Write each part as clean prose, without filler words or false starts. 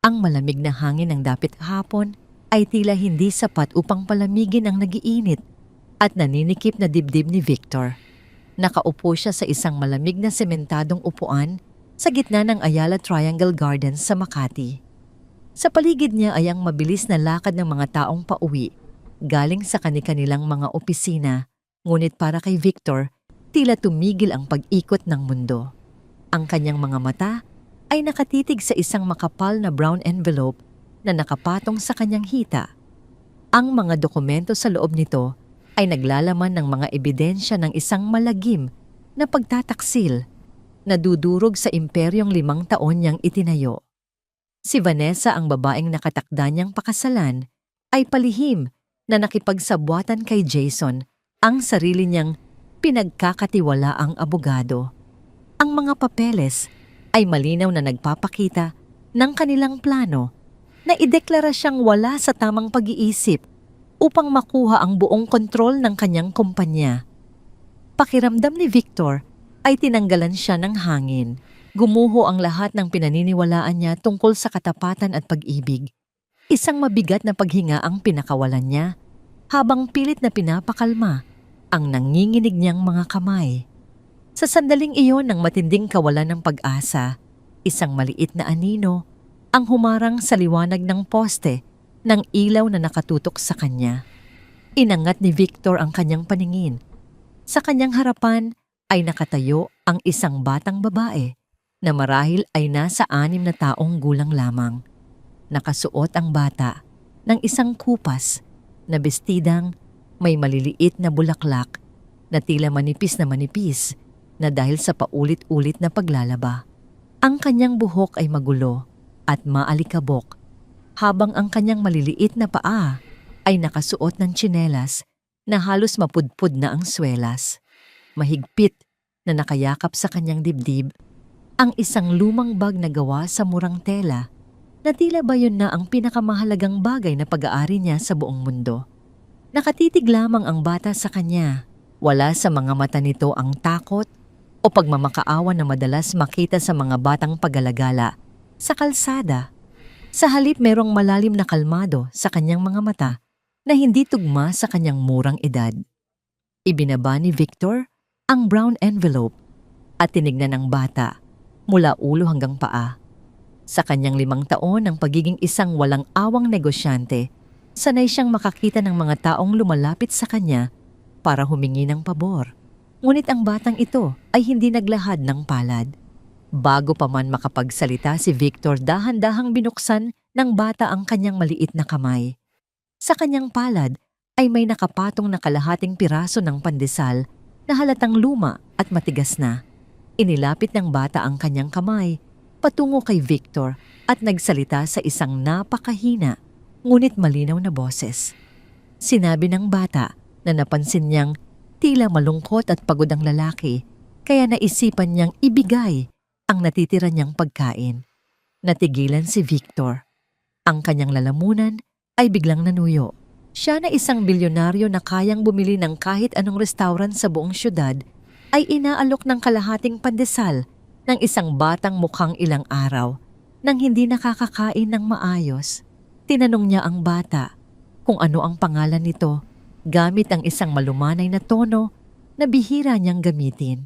Ang malamig na hangin ng dapit hapon ay tila hindi sapat upang palamigin ang nagiinit at naninikip na dibdib ni Victor. Nakaupo siya sa isang malamig na sementadong upuan sa gitna ng Ayala Triangle Gardens sa Makati. Sa paligid niya ay ang mabilis na lakad ng mga taong pauwi galing sa kani-kanilang mga opisina, ngunit para kay Victor, tila tumigil ang pag-ikot ng mundo. Ang kanyang mga mata ay nakatitig sa isang makapal na brown envelope na nakapatong sa kanyang hita. Ang mga dokumento sa loob nito ay naglalaman ng mga ebidensya ng isang malagim na pagtataksil na dudurog sa imperyong 5 taon niyang itinayo. Si Vanessa, ang babaeng nakatakda niyang pakasalan, ay palihim na nakipagsabwatan kay Jason, ang sarili niyang pinagkakatiwalaang abogado. Ang mga papeles ay malinaw na nagpapakita ng kanilang plano na ideklara siyang wala sa tamang pag-iisip upang makuha ang buong kontrol ng kanyang kumpanya. Pakiramdam ni Victor ay tinanggalan siya ng hangin. Gumuho ang lahat ng pinaniniwalaan niya tungkol sa katapatan at pag-ibig. Isang mabigat na paghinga ang pinakawalan niya habang pilit na pinapakalma ang nanginginig niyang mga kamay. Sa sandaling iyon ng matinding kawalan ng pag-asa, isang maliit na anino ang humarang sa liwanag ng poste ng ilaw na nakatutok sa kanya. Inangat ni Victor ang kanyang paningin. Sa kanyang harapan ay nakatayo ang isang batang babae na marahil ay nasa 6 na taong gulang lamang. Nakasuot ang bata ng isang kupas na bestidang may maliliit na bulaklak na tila manipis na dahil sa paulit-ulit na paglalaba. Ang kanyang buhok ay magulo at maalikabok habang ang kanyang maliliit na paa ay nakasuot ng tsinelas na halos mapudpud na ang swelas. Mahigpit na nakayakap sa kanyang dibdib ang isang lumang bag na gawa sa murang tela na tila ba yun na ang pinakamahalagang bagay na pag-aari niya sa buong mundo. Nakatitig lamang ang bata sa kanya. Wala sa mga mata nito ang takot o pagmamakaawa na madalas makita sa mga batang pag-alagala sa kalsada. Sa halip merong malalim na kalmado sa kanyang mga mata na hindi tugma sa kanyang murang edad. Ibinaba ni Victor ang brown envelope at tinignan ng bata mula ulo hanggang paa. Sa kanyang 5 taon ng pagiging isang walang awang negosyante, sanay siyang makakita ng mga taong lumalapit sa kanya para humingi ng pabor. Ngunit ang batang ito ay hindi naglahad ng palad. Bago pa man makapagsalita si Victor, dahan-dahang binuksan ng bata ang kanyang maliit na kamay. Sa kanyang palad ay may nakapatong na kalahating piraso ng pandesal na halatang luma at matigas na. Inilapit ng bata ang kanyang kamay patungo kay Victor at nagsalita sa isang napakahina ngunit malinaw na boses. Sinabi ng bata na napansin niyang tila malungkot at pagod ang lalaki kaya naisipan niyang ibigay ang natitira niyang pagkain. Natigilan si Victor. Ang kanyang lalamunan ay biglang nanuyo. Siya na isang bilyonaryo na kayang bumili ng kahit anong restaurant sa buong syudad ay inaalok ng kalahating pandesal ng isang batang mukhang ilang araw nang hindi nakakakain ng maayos. Tinanong niya ang bata kung ano ang pangalan nito gamit ang isang malumanay na tono na bihira niyang gamitin.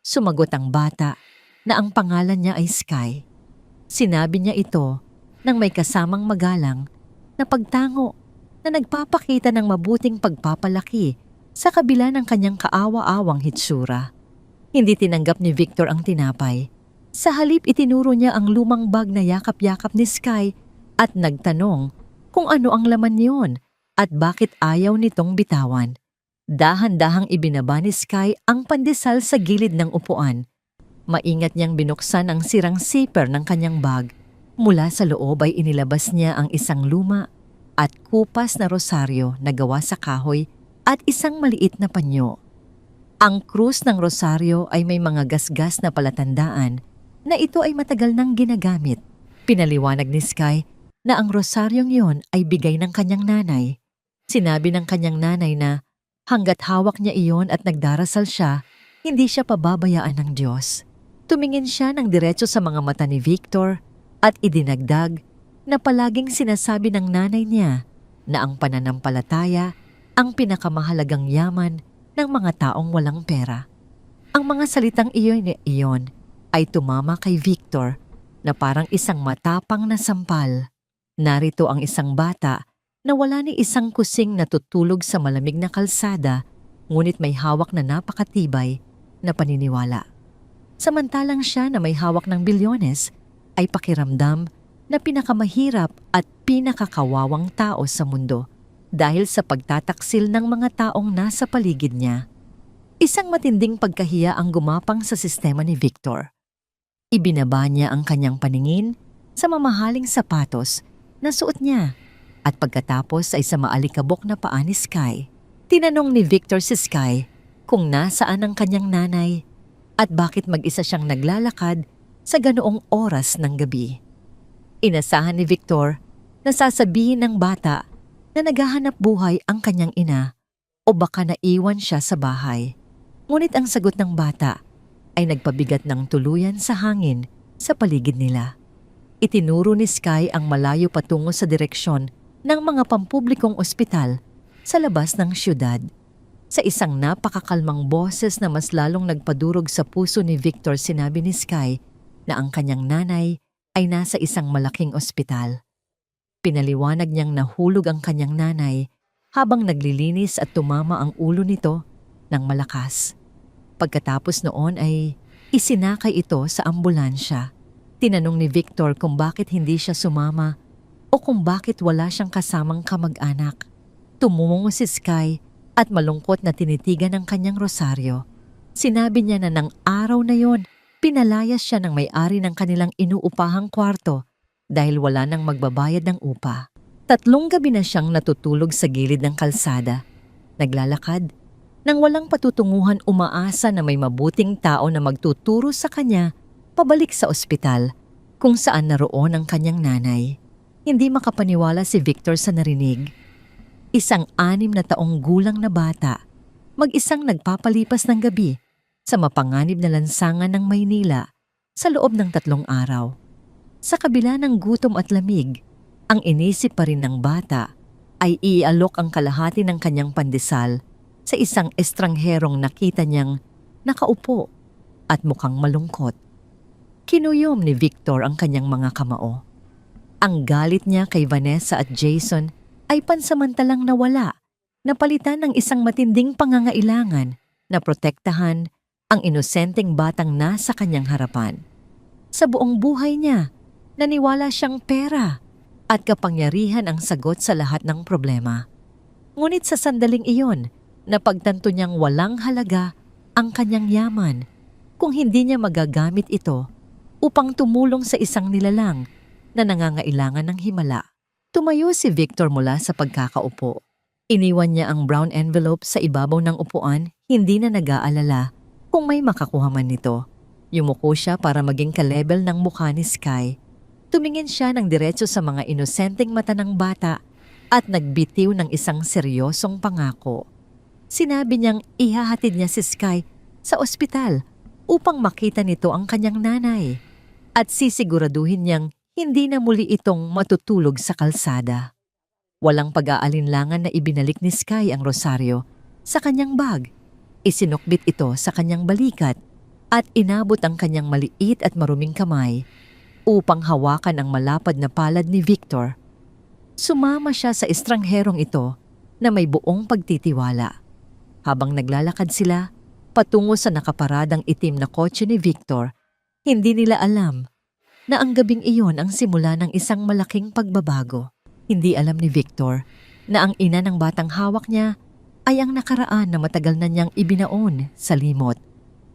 Sumagot ang bata na ang pangalan niya ay Sky. Sinabi niya ito nang may kasamang magalang na pagtango na nagpapakita ng mabuting pagpapalaki sa kabila ng kanyang kaawa-awang hitsura. Hindi tinanggap ni Victor ang tinapay. Sa halip itinuro niya ang lumang bag na yakap-yakap ni Sky at nagtanong kung ano ang laman niyon at bakit ayaw nitong bitawan. Dahan-dahang ibinaba ni Sky ang pandesal sa gilid ng upuan. Maingat niyang binuksan ang sirang zipper ng kanyang bag. Mula sa loob ay inilabas niya ang isang luma at kupas na rosaryo na gawa sa kahoy at isang maliit na panyo. Ang krus ng rosaryo ay may mga gasgas na palatandaan na ito ay matagal nang ginagamit. Pinaliwanag ni Sky na ang rosaryong yon ay bigay ng kanyang nanay. Sinabi ng kanyang nanay na hanggat hawak niya iyon at nagdarasal siya, hindi siya pababayaan ng Diyos. Tumingin siya ng diretso sa mga mata ni Victor at idinagdag na palaging sinasabi ng nanay niya na ang pananampalataya ang pinakamahalagang yaman ng mga taong walang pera. Ang mga salitang iyon ay tumama kay Victor na parang isang matapang na sampal. Narito ang isang bata na wala ni isang kusing natutulog sa malamig na kalsada, ngunit may hawak na napakatibay na paniniwala. Samantalang siya na may hawak ng bilyones ay pakiramdam na pinakamahirap at pinakakawawang tao sa mundo dahil sa pagtataksil ng mga taong nasa paligid niya. Isang matinding pagkahiya ang gumapang sa sistema ni Victor. Ibinaba niya ang kanyang paningin sa mamahaling sapatos na suot niya at pagkatapos ay sa maalikabok na paa ni Sky. Tinanong ni Victor si Sky kung nasaan ang kanyang nanay at bakit mag-isa siyang naglalakad sa ganoong oras ng gabi. Inasahan ni Victor na sasabihin ng bata na naghahanap buhay ang kanyang ina o baka naiwan siya sa bahay. Ngunit ang sagot ng bata ay nagpabigat ng tuluyan sa hangin sa paligid nila. Itinuro ni Sky ang malayo patungo sa direksyon ng mga pampublikong ospital sa labas ng siyudad. Sa isang napakakalmang boses na mas lalong nagpadurog sa puso ni Victor, sinabi ni Sky na ang kanyang nanay ay nasa isang malaking ospital. Pinaliwanag niyang nahulog ang kanyang nanay habang naglilinis at tumama ang ulo nito ng malakas. Pagkatapos noon ay isinakay ito sa ambulansya. Tinanong ni Victor kung bakit hindi siya sumama o kung bakit wala siyang kasamang kamag-anak. Tumungo si Sky at malungkot na tinitigan ang kanyang rosaryo. Sinabi niya na ng araw na yon, pinalayas siya ng may-ari ng kanilang inuupahang kwarto dahil wala nang magbabayad ng upa. 3 gabi na siyang natutulog sa gilid ng kalsada. Naglalakad nang walang patutunguhan, umaasa na may mabuting tao na magtuturo sa kanya pabalik sa ospital kung saan naroon ang kanyang nanay. Hindi makapaniwala si Victor sa narinig. Isang 6 na taong gulang na bata, mag-isang nagpapalipas ng gabi sa mapanganib na lansangan ng Maynila sa loob ng 3 araw. Sa kabila ng gutom at lamig, ang inisip pa rin ng bata ay ialok ang kalahati ng kanyang pandesal sa isang estrangherong nakita niyang nakaupo at mukhang malungkot. Kinuyom ni Victor ang kanyang mga kamao. Ang galit niya kay Vanessa at Jason ay pansamantalang nawala, napalitan ng isang matinding pangangailangan na protektahan ang inosenteng batang nasa kanyang harapan. Sa buong buhay niya, naniwala siyang pera at kapangyarihan ang sagot sa lahat ng problema. Ngunit sa sandaling iyon, napagtanto niyang walang halaga ang kanyang yaman kung hindi niya magagamit ito upang tumulong sa isang nilalang na nangangailangan ng himala. Tumayo si Victor mula sa pagkakaupo. Iniwan niya ang brown envelope sa ibabaw ng upuan, hindi na nag-aalala kung may makakuha man nito. Yumuko siya para maging ka-level ng mukha ni Sky. Tumingin siya ng diretso sa mga inosenteng mata ng bata at nagbitiw ng isang seryosong pangako. Sinabi niyang ihahatid niya si Sky sa ospital upang makita nito ang kanyang nanay at sisiguraduhin niyang hindi na muli itong matutulog sa kalsada. Walang pag-aalinlangan na ibinalik ni Sky ang rosaryo sa kanyang bag. Isinukbit ito sa kanyang balikat at inabot ang kanyang maliit at maruming kamay upang hawakan ang malapad na palad ni Victor. Sumama siya sa estrangherong ito na may buong pagtitiwala. Habang naglalakad sila patungo sa nakaparadang itim na kotse ni Victor, hindi nila alam na ang gabing iyon ang simula ng isang malaking pagbabago. Hindi alam ni Victor na ang ina ng batang hawak niya ay ang nakaraan na matagal na niyang ibinaon sa limot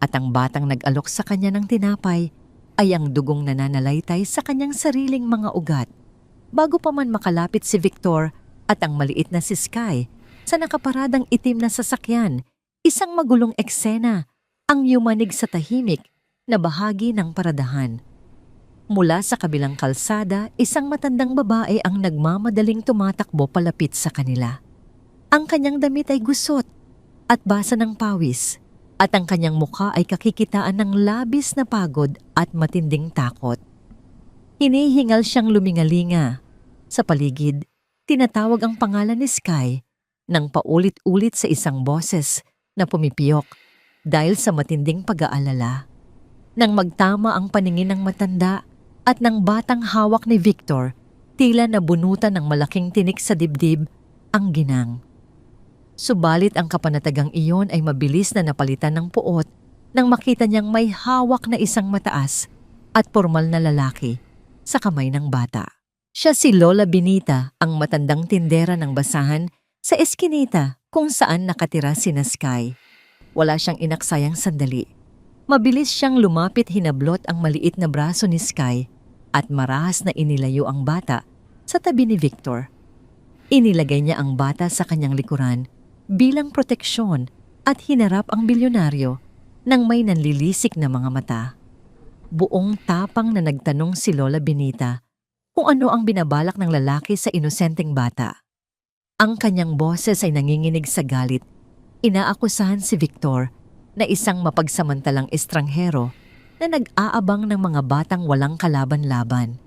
at ang batang nag-alok sa kanya ng tinapay ay ang dugong nananalaytay sa kanyang sariling mga ugat. Bago pa man makalapit si Victor at ang maliit na si Sky sa nakaparadang itim na sasakyan, isang magulong eksena ang yumanig sa tahimik na bahagi ng paradahan. Mula sa kabilang kalsada, isang matandang babae ang nagmamadaling tumatakbo palapit sa kanila. Ang kanyang damit ay gusot at basa ng pawis at ang kanyang mukha ay kakikitaan ng labis na pagod at matinding takot. Hinihingal siyang lumingalinga. Sa paligid, tinatawag ang pangalan ni Sky nang paulit-ulit sa isang boses na pumipiyok dahil sa matinding pag-aalala. Nang magtama ang paningin ng matanda at ng batang hawak ni Victor, tila nabunutan ng malaking tinik sa dibdib ang ginang. Subalit ang kapanatagang iyon ay mabilis na napalitan ng puot nang makita niyang may hawak na isang mataas at pormal na lalaki sa kamay ng bata. Siya si Lola Benita, ang matandang tindera ng basahan sa eskinita kung saan nakatira sina Sky. Wala siyang inaksayang sandali. Mabilis siyang lumapit, hinablot ang maliit na braso ni Sky at marahas na inilayo ang bata sa tabi ni Victor. Inilagay niya ang bata sa kanyang likuran bilang proteksyon at hinarap ang bilyonaryo nang may nanlilisik na mga mata. Buong tapang na nagtanong si Lola Benita kung ano ang binabalak ng lalaki sa inosenteng bata. Ang kanyang boses ay nanginginig sa galit. Inaakusahan si Victor na isang mapagsamantalang estranghero na nag-aabang ng mga batang walang kalaban-laban.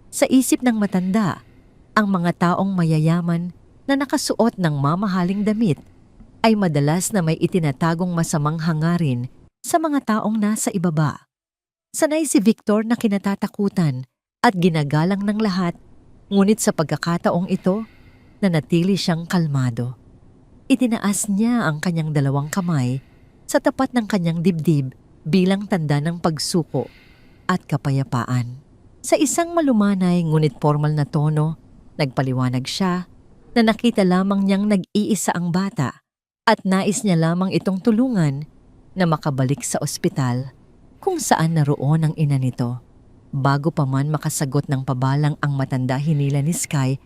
Sa isip ng matanda, ang mga taong mayayaman na nakasuot ng mamahaling damit ay madalas na may itinatagong masamang hangarin sa mga taong nasa ibaba. Sanay si Victor na kinatatakutan at ginagalang ng lahat, ngunit sa pagkakataong ito, nanatili siyang kalmado. Itinaas niya ang kanyang dalawang kamay sa tapat ng kanyang dibdib bilang tanda ng pagsuko at kapayapaan. Sa isang malumanay ngunit formal na tono, nagpaliwanag siya na nakita lamang niyang nag-iisa ang bata at nais niya lamang itong tulungan na makabalik sa ospital kung saan naroon ang ina nito. Bago pa man makasagot ng pabalang ang matanda, hinila ni Sky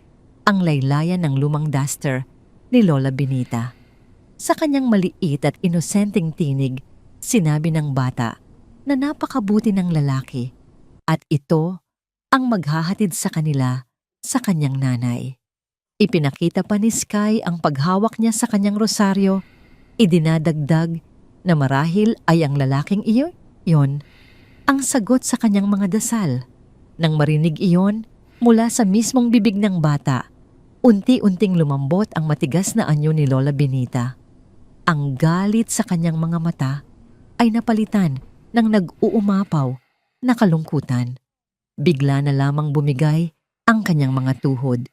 ang laylayan ng lumang duster ni Lola Benita. Sa kanyang maliit at inosenteng tinig, sinabi ng bata na napakabuti ng lalaki at ito ang maghahatid sa kanila sa kanyang nanay. Ipinakita pa ni Sky ang paghawak niya sa kanyang rosaryo. Idinadagdag na marahil ay ang lalaking iyon ang sagot sa kanyang mga dasal. Nang marinig iyon mula sa mismong bibig ng bata, unti-unting lumambot ang matigas na anyo ni Lola Benita. Ang galit sa kanyang mga mata ay napalitan ng nag-uumapaw na kalungkutan. Bigla na lamang bumigay ang kanyang mga tuhod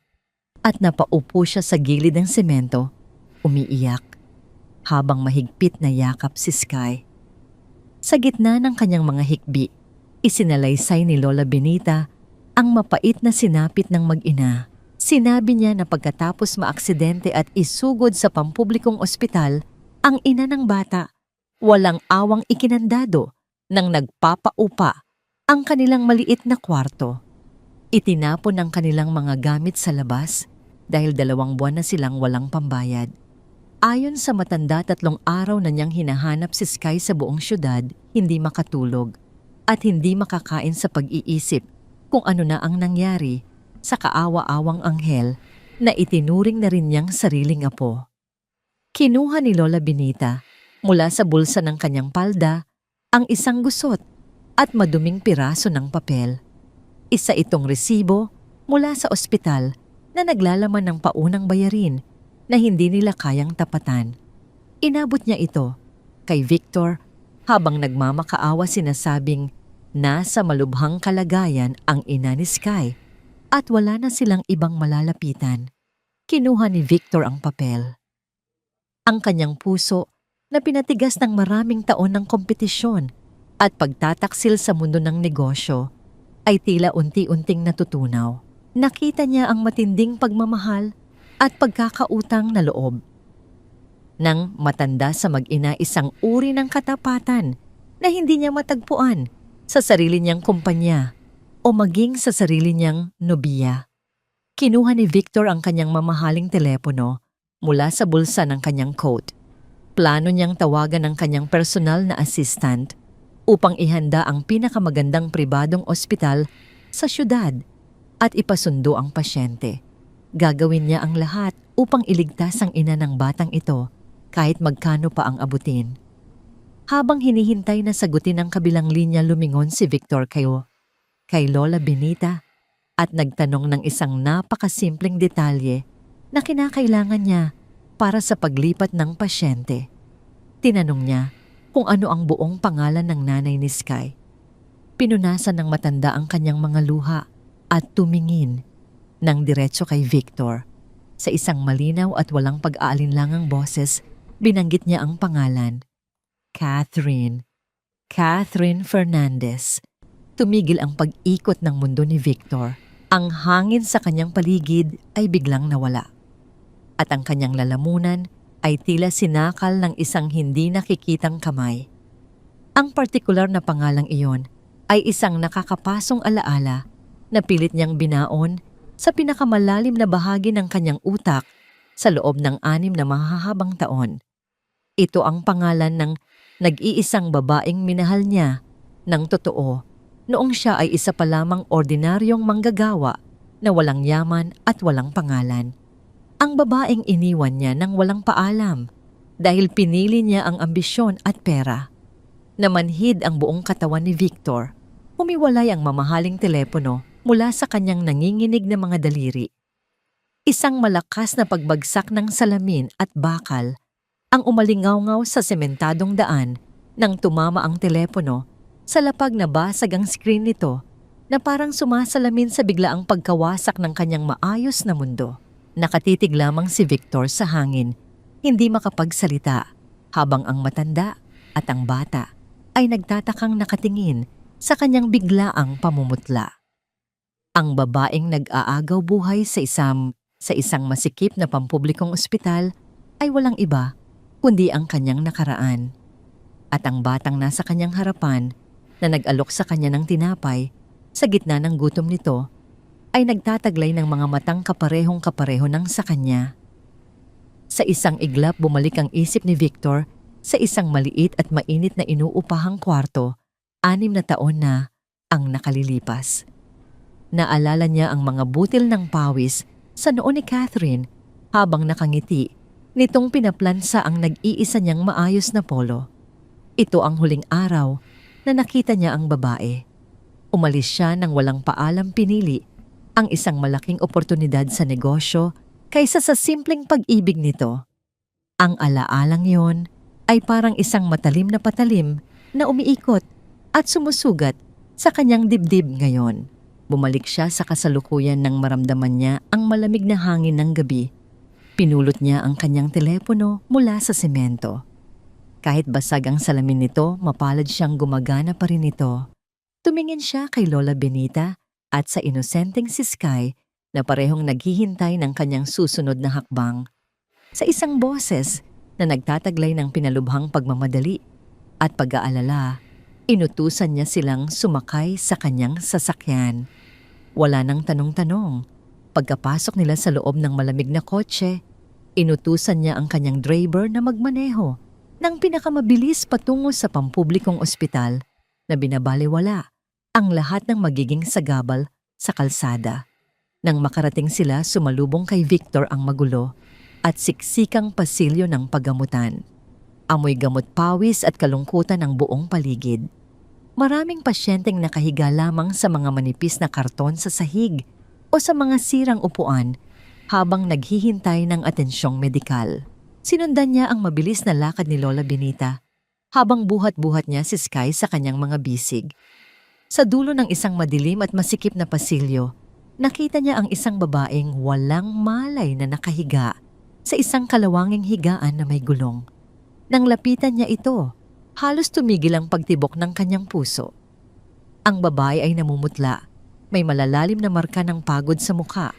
at napaupo siya sa gilid ng semento, umiiyak, habang mahigpit na yakap si Sky. Sa gitna ng kanyang mga hikbi, isinalaysay ni Lola Benita ang mapait na sinapit ng mag-ina. Sinabi niya na pagkatapos maaksidente at isugod sa pampublikong ospital, ang ina ng bata, walang awang ikinandado nang nagpapaupa ang kanilang maliit na kwarto. Itinapon ang kanilang mga gamit sa labas dahil 2 buwan na silang walang pambayad. Ayon sa matanda, 3 araw na niyang hinahanap si Sky sa buong syudad, hindi makatulog at hindi makakain sa pag-iisip kung ano na ang nangyari sa kaawa-awang anghel na itinuring na rin niyang sariling apo. Kinuha ni Lola Benita mula sa bulsa ng kanyang palda ang isang gusot at maduming piraso ng papel. Isa itong resibo mula sa ospital na naglalaman ng paunang bayarin na hindi nila kayang tapatan. Inabot niya ito kay Victor habang nagmamakaawa, sinasabing nasa malubhang kalagayan ang ina ni Sky at wala na silang ibang malalapitan. Kinuha ni Victor ang papel. Ang kanyang puso na pinatigas ng maraming taon ng kompetisyon at pagtataksil sa mundo ng negosyo ay tila unti-unting natutunaw. Nakita niya ang matinding pagmamahal at pagkakautang na loob. Nang matanda sa mag-ina, isang uri ng katapatan na hindi niya matagpuan sa sarili niyang kumpanya o maging sa sarili niyang nobiya. Kinuha ni Victor ang kanyang mamahaling telepono mula sa bulsa ng kanyang coat. Plano niyang tawagan ang kanyang personal na assistant upang ihanda ang pinakamagandang pribadong ospital sa syudad at ipasundo ang pasyente. Gagawin niya ang lahat upang iligtas ang ina ng batang ito kahit magkano pa ang abutin. Habang hinihintay na sagutin ang kabilang linya, lumingon si Victor kay kay Lola Benita at nagtanong ng isang napakasimpleng detalye na kinakailangan niya para sa paglipat ng pasyente. Tinanong niya kung ano ang buong pangalan ng nanay ni Sky. Pinunasan ng matanda ang kanyang mga luha at tumingin ng diretso kay Victor. Sa isang malinaw at walang pag-aalinlangang boses, binanggit niya ang pangalan. Catherine. Catherine Fernandez. Tumigil ang pag-ikot ng mundo ni Victor. Ang hangin sa kanyang paligid ay biglang nawala. At ang kanyang lalamunan ay tila sinakal ng isang hindi nakikitang kamay. Ang partikular na pangalang iyon ay isang nakakapasong alaala na pilit niyang binaon sa pinakamalalim na bahagi ng kanyang utak sa loob ng 6 na mahahabang taon. Ito ang pangalan ng nag-iisang babaeng minahal niya ng totoo noong siya ay isa pa lamang ordinaryong manggagawa na walang yaman at walang pangalan. Ang babaeng iniwan niya nang walang paalam dahil pinili niya ang ambisyon at pera. Namanhid ang buong katawan ni Victor. Humiwalay ang mamahaling telepono mula sa kanyang nanginginig na mga daliri. Isang malakas na pagbagsak ng salamin at bakal ang umalingaw-ngaw sa sementadong daan nang tumama ang telepono sa lapag na basag ang screen nito na parang sumasalamin sa biglaang pagkawasak ng kanyang maayos na mundo. Nakatitig lamang si Victor sa hangin, hindi makapagsalita, habang ang matanda at ang bata ay nagtatakang nakatingin sa kanyang biglaang pamumutla. Ang babaeng nag-aagaw buhay sa isang masikip na pampublikong ospital ay walang iba kundi ang kanyang nakaraan. At ang batang nasa kanyang harapan na nag-alok sa kanya ng tinapay sa gitna ng gutom nito ay nagtataglay ng mga matang kaparehong-kapareho ng sa kanya. Sa isang iglap bumalik ang isip ni Victor sa isang maliit at mainit na inuupahang kwarto, 6 na taon na ang nakalilipas. Naalala niya ang mga butil ng pawis sa noo ni Catherine habang nakangiti nitong pinaplansa ang nag-iisa niyang maayos na polo. Ito ang huling araw na nakita niya ang babae. Umalis siya nang walang paalam, pinili ang isang malaking oportunidad sa negosyo kaysa sa simpleng pag-ibig nito. Ang alaalang yon ay parang isang matalim na patalim na umiikot at sumusugat sa kanyang dibdib ngayon. Bumalik siya sa kasalukuyan nang maramdaman niya ang malamig na hangin ng gabi. Pinulot niya ang kanyang telepono mula sa semento. Kahit basag ang salamin nito, mapalad siyang gumagana pa rin ito. Tumingin siya kay Lola Benita at sa inosenteng si Sky na parehong naghihintay ng kanyang susunod na hakbang. Sa isang boses na nagtataglay ng pinalubhang pagmamadali at pag-aalala, inutusan niya silang sumakay sa kanyang sasakyan. Wala nang tanong-tanong. Pagkapasok nila sa loob ng malamig na kotse, inutusan niya ang kanyang driver na magmaneho ng pinakamabilis patungo sa pampublikong ospital na binabaliwala ang lahat ng magiging sagabal sa kalsada. Nang makarating sila, sumalubong kay Victor ang magulo at siksikang pasilyo ng paggamutan. Amoy gamot pawis at kalungkutan ang buong paligid. Maraming pasyenteng nakahiga lamang sa mga manipis na karton sa sahig o sa mga sirang upuan habang naghihintay ng atensyong medikal. Sinundan niya ang mabilis na lakad ni Lola Benita habang buhat-buhat niya si Sky sa kanyang mga bisig. Sa dulo ng isang madilim at masikip na pasilyo, nakita niya ang isang babaeng walang malay na nakahiga sa isang kalawanging higaan na may gulong. Nang lapitan niya ito, halos tumigil ang pagtibok ng kanyang puso. Ang babae ay namumutla, may malalalim na marka ng pagod sa mukha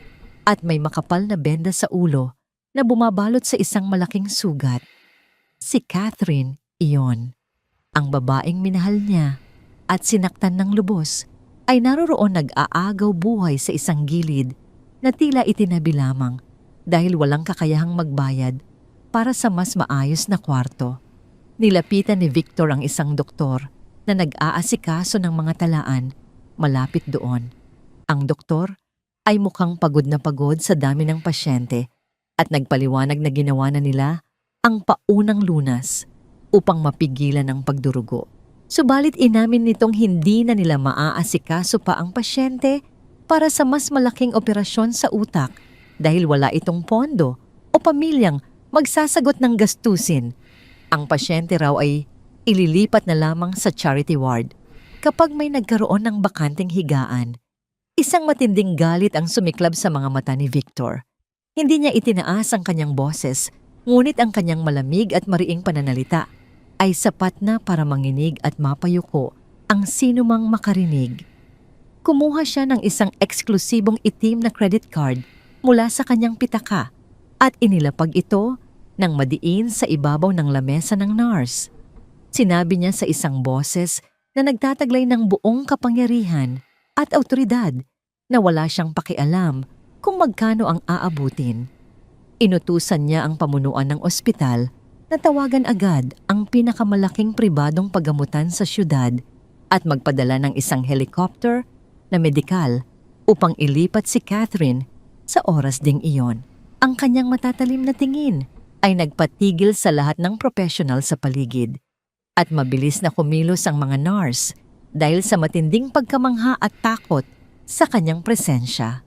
at may makapal na benda sa ulo na bumabalot sa isang malaking sugat. Si Catherine iyon. Ang babaeng minahal niya at sinaktan ng lubos ay naroroon nag-aagaw buhay sa isang gilid na tila itinabi lamang dahil walang kakayahang magbayad para sa mas maayos na kwarto. Nilapitan ni Victor ang isang doktor na nag-aasikaso ng mga talaan malapit doon. Ang doktor ay mukhang pagod na pagod sa dami ng pasyente at nagpaliwanag na ginawa na nila ang paunang lunas upang mapigilan ang pagdurugo. Subalit inamin nitong hindi na nila maaasikaso pa ang pasyente para sa mas malaking operasyon sa utak dahil wala itong pondo o pamilyang magsasagot ng gastusin. Ang pasyente raw ay ililipat na lamang sa charity ward kapag may nagkaroon ng bakanting higaan. Isang matinding galit ang sumiklab sa mga mata ni Victor. Hindi niya itinaas ang kanyang boses, ngunit ang kanyang malamig at mariing pananalita ay sapat na para manginig at mapayuko ang sinumang makarinig. Kumuha siya ng isang eksklusibong itim na credit card mula sa kanyang pitaka at inilapag ito ng madiin sa ibabaw ng lamesa ng nurse. Sinabi niya sa isang boses na nagtataglay ng buong kapangyarihan at awtoridad na wala siyang pakialam kung magkano ang aabutin. Inutusan niya ang pamunuan ng ospital na tawagan agad ang pinakamalaking pribadong paggamutan sa syudad at magpadala ng isang helicopter na medikal upang ilipat si Catherine sa oras ding iyon. Ang kanyang matatalim na tingin ay nagpatigil sa lahat ng profesional sa paligid at mabilis na kumilos ang mga nurse dahil sa matinding pagkamangha at takot sa kanyang presensya.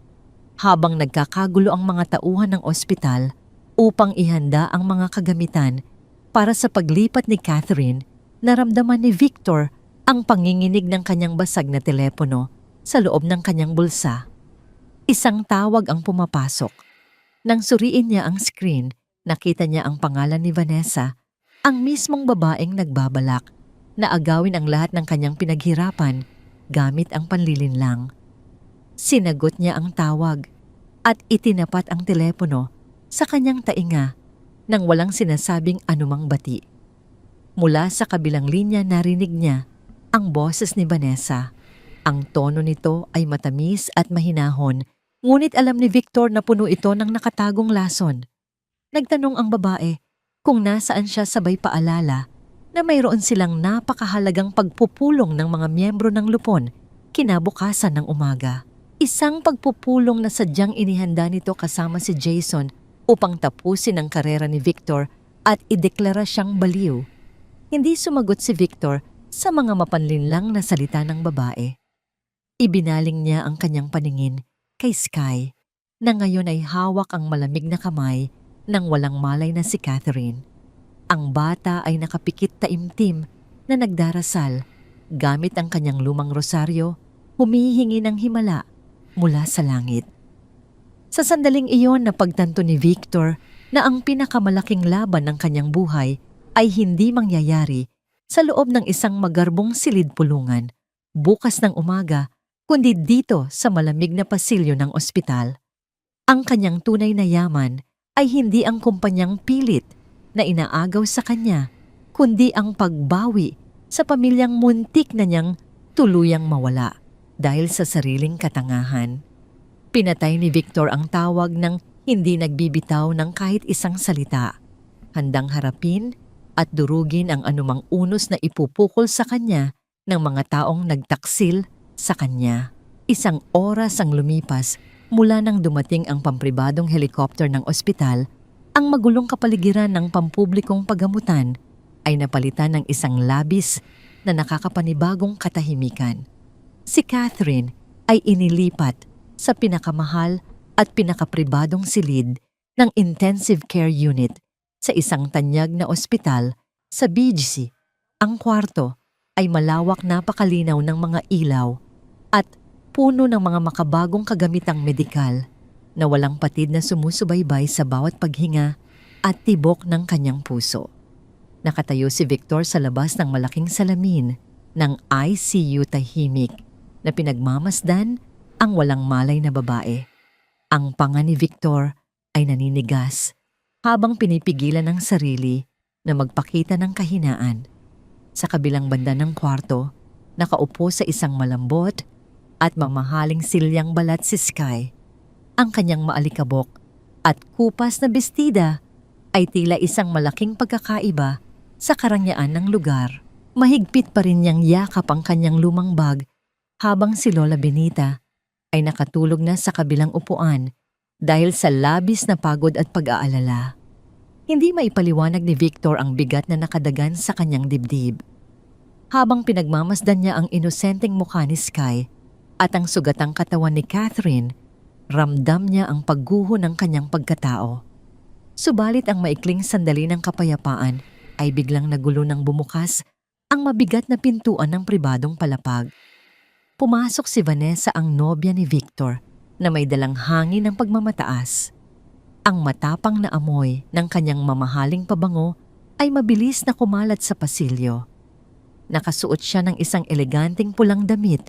Habang nagkakagulo ang mga tauhan ng ospital upang ihanda ang mga kagamitan para sa paglipat ni Catherine, naramdaman ni Victor ang panginginig ng kanyang basag na telepono sa loob ng kanyang bulsa. Isang tawag ang pumapasok. Nang suriin niya ang screen, nakita niya ang pangalan ni Vanessa, ang mismong babaeng nagbabalak na agawin ang lahat ng kanyang pinaghirapan gamit ang panlilinlang. Sinagot niya ang tawag at itinapat ang telepono sa kanyang tainga nang walang sinasabing anumang bati. Mula sa kabilang linya narinig niya ang boses ni Vanessa. Ang tono nito ay matamis at mahinahon, ngunit alam ni Victor na puno ito ng nakatagong lason. Nagtanong ang babae kung nasaan siya sabay paalala na mayroon silang napakahalagang pagpupulong ng mga miyembro ng lupon kinabukasan ng umaga. Isang pagpupulong na sadyang inihanda nito kasama si Jason upang tapusin ang karera ni Victor at ideklara siyang baliw. Hindi sumagot si Victor sa mga mapanlinlang na salita ng babae. Ibinaling niya ang kanyang paningin kay Sky na ngayon ay hawak ang malamig na kamay ng walang malay na si Catherine. Ang bata ay nakapikit taimtim na nagdarasal gamit ang kanyang lumang rosaryo, humihingi ng himala mula sa langit. Sa sandaling iyon napagtanto ni Victor na ang pinakamalaking laban ng kanyang buhay ay hindi mangyayari sa loob ng isang magarbong silid-pulungan bukas ng umaga, kundi dito sa malamig na pasilyo ng ospital. Ang kanyang tunay na yaman ay hindi ang kumpanyang pilit na inaagaw sa kanya, kundi ang pagbawi sa pamilyang muntik na niyang tuluyang mawala dahil sa sariling katangahan. Pinatay ni Victor ang tawag ng hindi nagbibitaw ng kahit isang salita, handang harapin at durugin ang anumang unos na ipupukol sa kanya ng mga taong nagtaksil sa kanya. Isang oras ang lumipas mula nang dumating ang pampribadong helicopter ng ospital. Ang magulong kapaligiran ng pampublikong paggamutan ay napalitan ng isang labis na nakakapanibagong katahimikan. Si Catherine ay inilipat sa pinakamahal at pinakapribadong silid ng intensive care unit sa isang tanyag na ospital sa BGC. Ang kwarto ay malawak, napakalinaw ng mga ilaw at puno ng mga makabagong kagamitang medikal na walang patid na sumusubaybay sa bawat paghinga at tibok ng kanyang puso. Nakatayo si Victor sa labas ng malaking salamin ng ICU, tahimik na pinagmamasdan ang walang malay na babae. Ang panga ni Victor ay naninigas habang pinipigilan ng sarili na magpakita ng kahinaan. Sa kabilang banda ng kwarto, nakaupo sa isang malambot at mamahaling silyang balat si Sky. Ang kanyang maalikabok at kupas na bestida ay tila isang malaking pagkakaiba sa karangyaan ng lugar. Mahigpit pa rin niyang yakap ang kanyang lumang bag habang si Lola Benita ay nakatulog na sa kabilang upuan dahil sa labis na pagod at pag-aalala. Hindi maipaliwanag ni Victor ang bigat na nakadagan sa kanyang dibdib. Habang pinagmamasdan niya ang inosenteng mukha ni Sky at ang sugatang katawan ni Catherine, ramdam niya ang pagguho ng kanyang pagkatao. Subalit ang maikling sandali ng kapayapaan ay biglang nagulo ng bumukas ang mabigat na pintuan ng pribadong palapag. Pumasok si Vanessa, ang nobya ni Victor, na may dalang hangin ng pagmamataas. Ang matapang na amoy ng kanyang mamahaling pabango ay mabilis na kumalat sa pasilyo. Nakasuot siya ng isang eleganteng pulang damit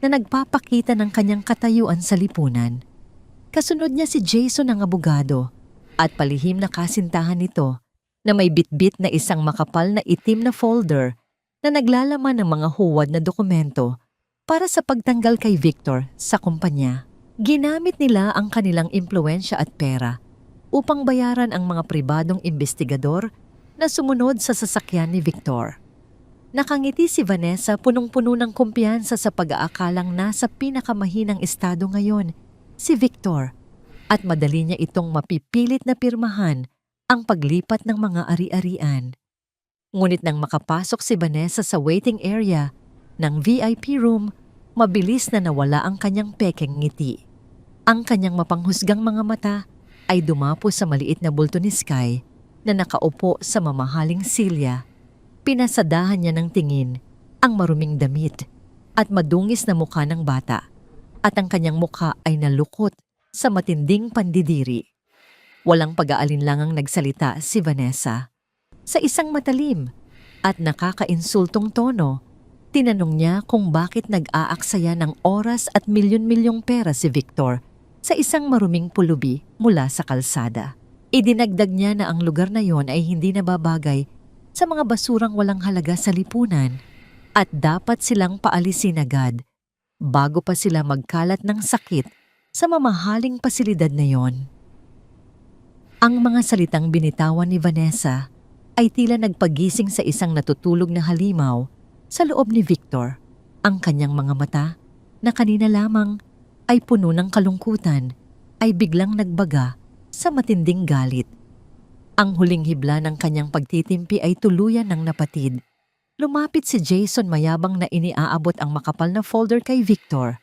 na nagpapakita ng kanyang katayuan sa lipunan. Kasunod niya si Jason, ang abogado, at palihim na kasintahan nito na may bitbit na isang makapal na itim na folder na naglalaman ng mga huwad na dokumento para sa pagtanggal kay Victor sa kumpanya. Ginamit nila ang kanilang impluwensya at pera upang bayaran ang mga pribadong investigador na sumunod sa sasakyan ni Victor. Nakangiti si Vanessa, punong-puno ng kumpiyansa sa pag-aakalang nasa pinakamahinang estado ngayon si Victor, at madali niya itong mapipilit na pirmahan ang paglipat ng mga ari-arian. Ngunit nang makapasok si Vanessa sa waiting area ng VIP room, mabilis na nawala ang kanyang pekeng ngiti. Ang kanyang mapanghusgang mga mata ay dumapo sa maliit na bulto ni Sky na nakaupo sa mamahaling silya. Pinasadahan niya ng tingin ang maruming damit at madungis na mukha ng bata, at ang kanyang mukha ay nalukot sa matinding pandidiri. Walang pag-aalinlangang nagsalita si Vanessa. Sa isang matalim at nakakainsultong tono, tinanong niya kung bakit nag-aaksaya ng oras at milyon-milyong pera si Victor sa isang maruming pulubi mula sa kalsada. Idinagdag niya na ang lugar na yon ay hindi nababagay sa mga basurang walang halaga sa lipunan at dapat silang paalisin agad bago pa sila magkalat ng sakit sa mamahaling pasilidad na yon. Ang mga salitang binitawan ni Vanessa ay tila nagpagising sa isang natutulog na halimaw sa loob ni Victor. Ang kanyang mga mata, na kanina lamang ay puno ng kalungkutan, ay biglang nagbaga sa matinding galit. Ang huling hibla ng kanyang pagtitimpi ay tuluyan ng napatid. Lumapit si Jason, mayabang na iniaabot ang makapal na folder kay Victor.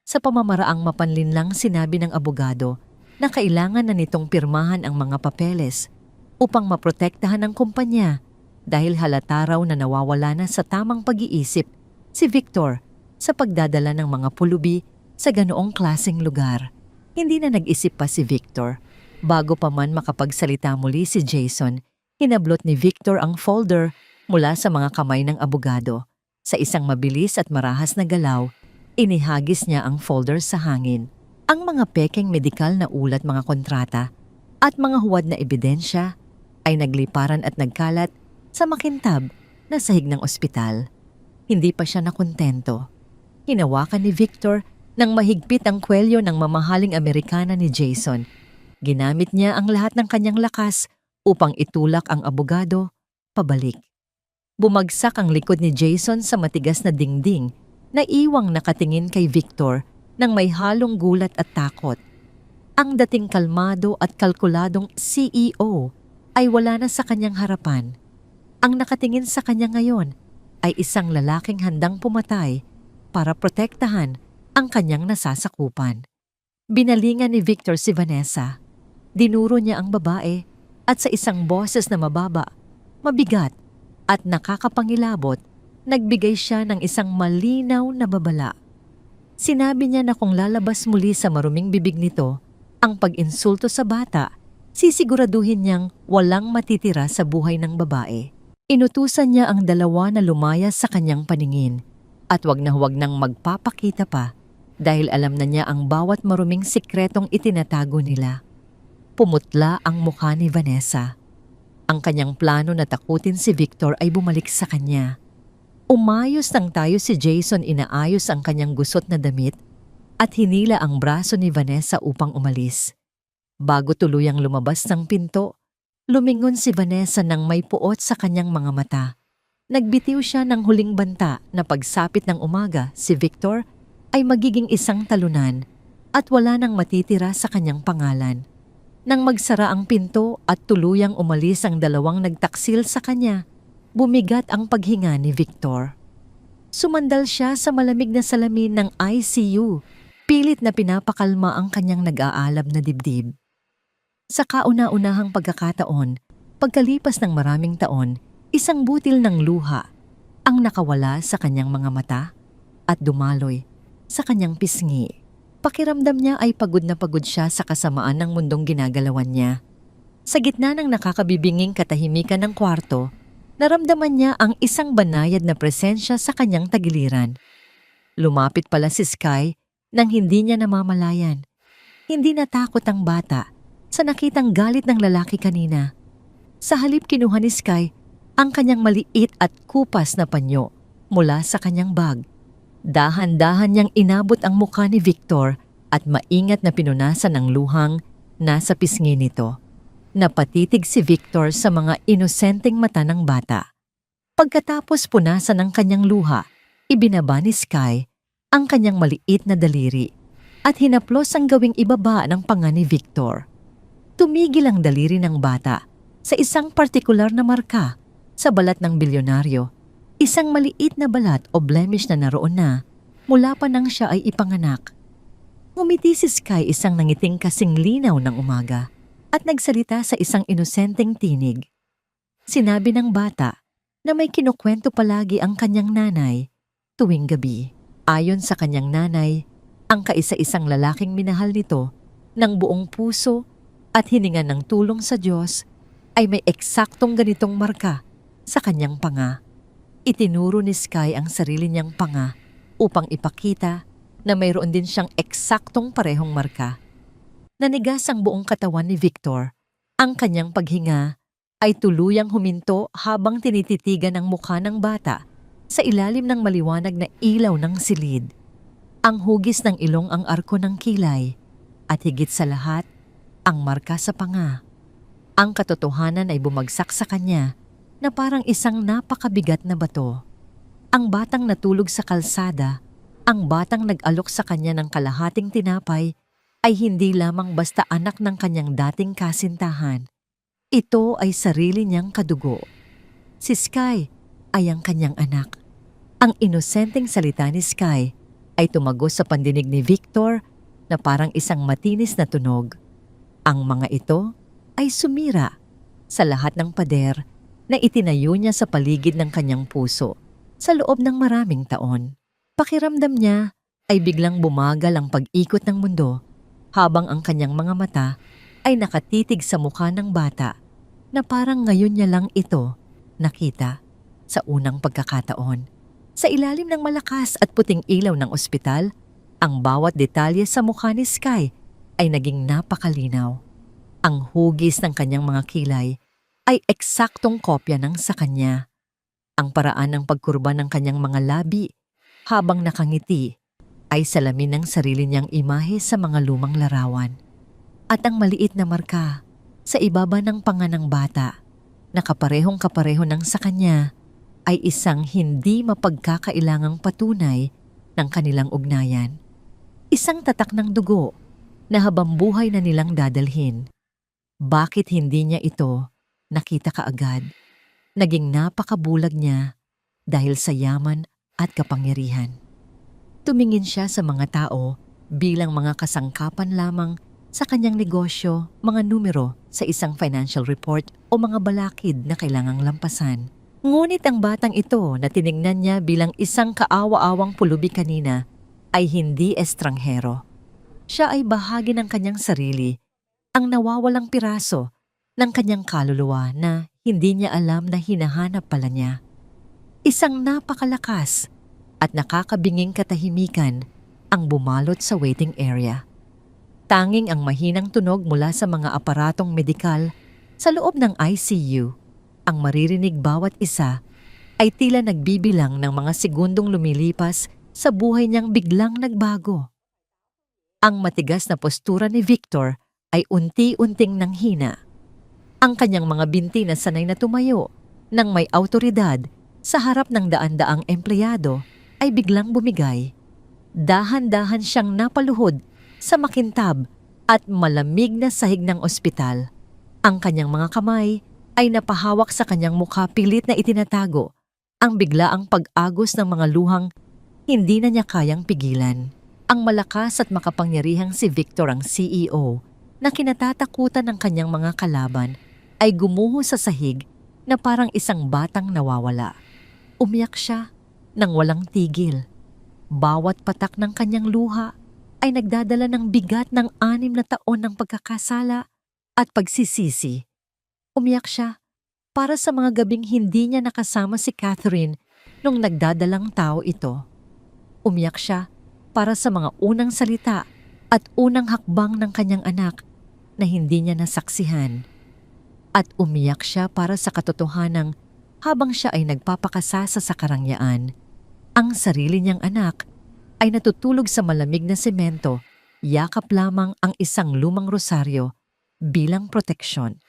Sa pamamaraang mapanlinlang sinabi ng abogado na kailangan na nitong pirmahan ang mga papeles upang maprotektahan ang kumpanya dahil halata raw na nawawala na sa tamang pag-iisip si Victor sa pagdadala ng mga pulubi sa ganoong klaseng lugar. Hindi na nag-isip pa si Victor. Bago pa man makapagsalita muli si Jason, hinablot ni Victor ang folder mula sa mga kamay ng abogado. Sa isang mabilis at marahas na galaw, inihagis niya ang folder sa hangin. Ang mga pekeng medikal na ulat, mga kontrata, at mga huwad na ebidensya ay nagliparan at nagkalat sa makintab na sahig ng ospital. Hindi pa siya nakontento. Hinawakan ni Victor nang mahigpit ang kwelyo ng mamahaling Amerikana ni Jason. Ginamit niya ang lahat ng kanyang lakas upang itulak ang abogado pabalik. Bumagsak ang likod ni Jason sa matigas na dingding na iwang nakatingin kay Victor nang may halong gulat at takot. Ang dating kalmado at kalkuladong CEO ay wala na sa kanyang harapan. Ang nakatingin sa kanya ngayon ay isang lalaking handang pumatay para protektahan ang kanyang nasasakupan. Binalingan ni Victor si Vanessa. Dinuro niya ang babae at sa isang boses na mababa, mabigat at nakakapangilabot, nagbigay siya ng isang malinaw na babala. Sinabi niya na kung lalabas muli sa maruming bibig nito ang pag-insulto sa bata, sisiguraduhin niyang walang matitira sa buhay ng babae. Inutusan niya ang dalawa na lumayas sa kanyang paningin at huwag nang magpapakita pa dahil alam na niya ang bawat maruming sikretong itinatago nila. Pumutla ang mukha ni Vanessa. Ang kanyang plano na takutin si Victor ay bumalik sa kanya. Umayos ng tayo si Jason, inaayos ang kanyang gusot na damit at hinila ang braso ni Vanessa upang umalis. Bago tuluyang lumabas ng pinto, lumingon si Vanessa nang may puot sa kanyang mga mata. Nagbitiw siya ng huling banta na pagsapit ng umaga, si Victor ay magiging isang talunan at wala nang matitira sa kanyang pangalan. Nang magsara ang pinto at tuluyang umalis ang dalawang nagtaksil sa kanya, bumigat ang paghinga ni Victor. Sumandal siya sa malamig na salamin ng ICU, pilit na pinapakalma ang kanyang nag-aalab na dibdib. Sa kauna-unahang pagkakataon, pagkalipas ng maraming taon, isang butil ng luha ang nakawala sa kanyang mga mata at dumaloy sa kanyang pisngi. Pakiramdam niya ay pagod na pagod siya sa kasamaan ng mundong ginagalawan niya. Sa gitna ng nakakabibinging katahimikan ng kwarto, naramdaman niya ang isang banayad na presensya sa kanyang tagiliran. Lumapit pala si Sky nang hindi niya namamalayan. Hindi natakot ang bata sa nakitang galit ng lalaki kanina. Sa halip kinuha ni Sky ang kanyang maliit at kupas na panyo mula sa kanyang bag. Dahan-dahan niyang inabot ang mukha ni Victor at maingat na pinunasan ang luhang nasa pisngi nito. Napatitig si Victor sa mga inosenteng mata ng bata. Pagkatapos punasan ang kanyang luha, ibinaba ni Sky ang kanyang maliit na daliri at hinaplos ang gawing ibaba ng panga ni Victor. Tumigil ang daliri ng bata sa isang partikular na marka sa balat ng bilyonaryo, isang maliit na balat o blemish na naroon na mula pa nang siya ay ipanganak. Ngumiti si Sky isang nangiting kasing linaw ng umaga at nagsalita sa isang inosenteng tinig. Sinabi ng bata na may kinukwento palagi ang kanyang nanay tuwing gabi. Ayon sa kanyang nanay, ang kaisa-isang lalaking minahal nito ng buong puso at hiningan ng tulong sa Diyos ay may eksaktong ganitong marka sa kanyang panga. Itinuro ni Sky ang sarili niyang panga upang ipakita na mayroon din siyang eksaktong parehong marka. Nanigas ang buong katawan ni Victor. Ang kanyang paghinga ay tuluyang huminto habang tinititigan ang mukha ng bata sa ilalim ng maliwanag na ilaw ng silid. Ang hugis ng ilong ang arko ng kilay at higit sa lahat, ang marka sa panga. Ang katotohanan ay bumagsak sa kanya na parang isang napakabigat na bato. Ang batang natulog sa kalsada, ang batang nag-alok sa kanya ng kalahating tinapay ay hindi lamang basta anak ng kanyang dating kasintahan. Ito ay sarili niyang kadugo. Si Sky ay ang kanyang anak. Ang inosenteng salita ni Sky ay tumagos sa pandinig ni Victor na parang isang matinis na tunog. Ang mga ito ay sumira sa lahat ng pader na itinayo niya sa paligid ng kanyang puso sa loob ng maraming taon. Pakiramdam niya ay biglang bumagal ang pag-ikot ng mundo habang ang kanyang mga mata ay nakatitig sa mukha ng bata na parang ngayon niya lang ito nakita sa unang pagkakataon. Sa ilalim ng malakas at puting ilaw ng ospital, ang bawat detalye sa mukha ni Sky ay naging napakalinaw. Ang hugis ng kanyang mga kilay ay eksaktong kopya ng sa kanya. Ang paraan ng pagkurba ng kanyang mga labi habang nakangiti ay salamin ng sarili niyang imahe sa mga lumang larawan. At ang maliit na marka sa ibaba ng panga ng bata na kaparehong-kapareho ng sa kanya ay isang hindi mapagkakailangang patunay ng kanilang ugnayan. Isang tatak ng dugo na habang buhay na nilang dadalhin. Bakit hindi niya ito nakita kaagad? Naging napakabulag niya dahil sa yaman at kapangyarihan. Tumingin siya sa mga tao bilang mga kasangkapan lamang sa kanyang negosyo, mga numero sa isang financial report o mga balakid na kailangang lampasan. Ngunit ang batang ito na tiningnan niya bilang isang kaawa-awang pulubi kanina ay hindi estranghero. Siya ay bahagi ng kanyang sarili, ang nawawalang piraso ng kanyang kaluluwa na hindi niya alam na hinahanap pala niya. Isang napakalakas at nakakabinging katahimikan ang bumalot sa waiting area. Tanging ang mahinang tunog mula sa mga aparatong medikal sa loob ng ICU, ang maririnig bawat isa ay tila nagbibilang ng mga segundong lumilipas sa buhay niyang biglang nagbago. Ang matigas na postura ni Victor ay unti-unting nanghina. Ang kanyang mga binti na sanay na tumayo nang may awtoridad sa harap ng daan-daang empleyado ay biglang bumigay. Dahan-dahan siyang napaluhod sa makintab at malamig na sahig ng ospital. Ang kanyang mga kamay ay napahawak sa kanyang mukha pilit na itinatago Ang biglaang pag-agos ng mga luhang hindi na niya kayang pigilan. Ang malakas at makapangyarihang si Victor ang CEO na kinatatakutan ng kanyang mga kalaban ay gumuho sa sahig na parang isang batang nawawala. Umiyak siya nang walang tigil. Bawat patak ng kanyang luha ay nagdadala ng bigat ng 6 na taon ng pagkakasala at pagsisisi. Umiyak siya para sa mga gabing hindi niya nakasama si Catherine nung nagdadalang tao ito. Umiyak siya para sa mga unang salita at unang hakbang ng kanyang anak na hindi niya nasaksihan. At umiyak siya para sa katotohanang habang siya ay nagpapakasasa sa karangyaan, ang sarili niyang anak ay natutulog sa malamig na semento, yakap lamang ang isang lumang rosaryo bilang proteksyon.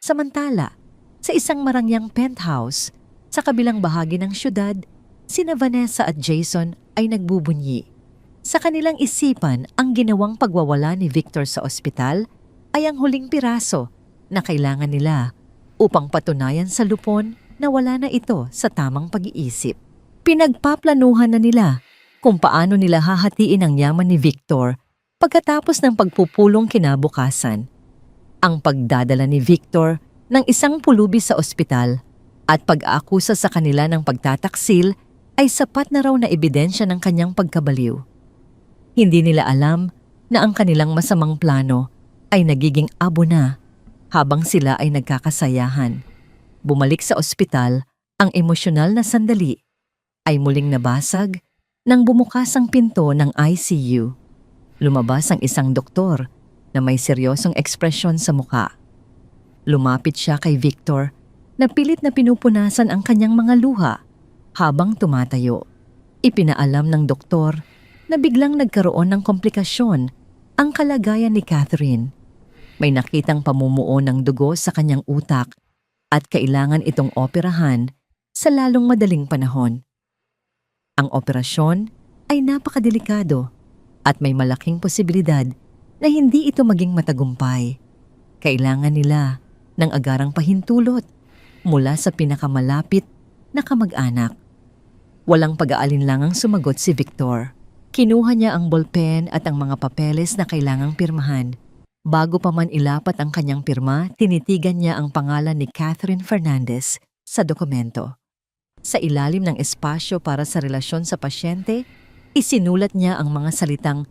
Samantala, sa isang marangyang penthouse, sa kabilang bahagi ng syudad, sina Vanessa at Jason ay nagbubunyi. Sa kanilang isipan, ang ginawang pagwawala ni Victor sa ospital ay ang huling piraso na kailangan nila upang patunayan sa lupon na wala na ito sa tamang pag-iisip. Pinagpaplanuhan na nila kung paano nila hahatiin ang yaman ni Victor pagkatapos ng pagpupulong kinabukasan. Ang pagdadala ni Victor ng isang pulubi sa ospital at pag-aakusa sa kanila ng pagtataksil ay sapat na raw na ebidensya ng kanyang pagkabaliw. Hindi nila alam na ang kanilang masamang plano ay nagiging abo na habang sila ay nagkakasayahan. Bumalik sa ospital, ang emosyonal na sandali ay muling nabasag nang bumukas ang pinto ng ICU. Lumabas ang isang doktor na may seryosong ekspresyon sa muka. Lumapit siya kay Victor na pilit na pinupunasan ang kanyang mga luha habang tumatayo. Ipinaalam ng doktor na biglang nagkaroon ng komplikasyon ang kalagayan ni Catherine. May nakitang pamumuo ng dugo sa kanyang utak at kailangan itong operahan sa lalong madaling panahon. Ang operasyon ay napakadelikado at may malaking posibilidad na hindi ito maging matagumpay. Kailangan nila ng agarang pahintulot mula sa pinakamalapit na kamag-anak. Walang pag-aalinlangang sumagot si Victor. Kinuha niya ang ballpen at ang mga papeles na kailangang pirmahan. Bago pa man ilapat ang kanyang pirma, tinitigan niya ang pangalan ni Catherine Fernandez sa dokumento. Sa ilalim ng espasyo para sa relasyon sa pasyente, isinulat niya ang mga salitang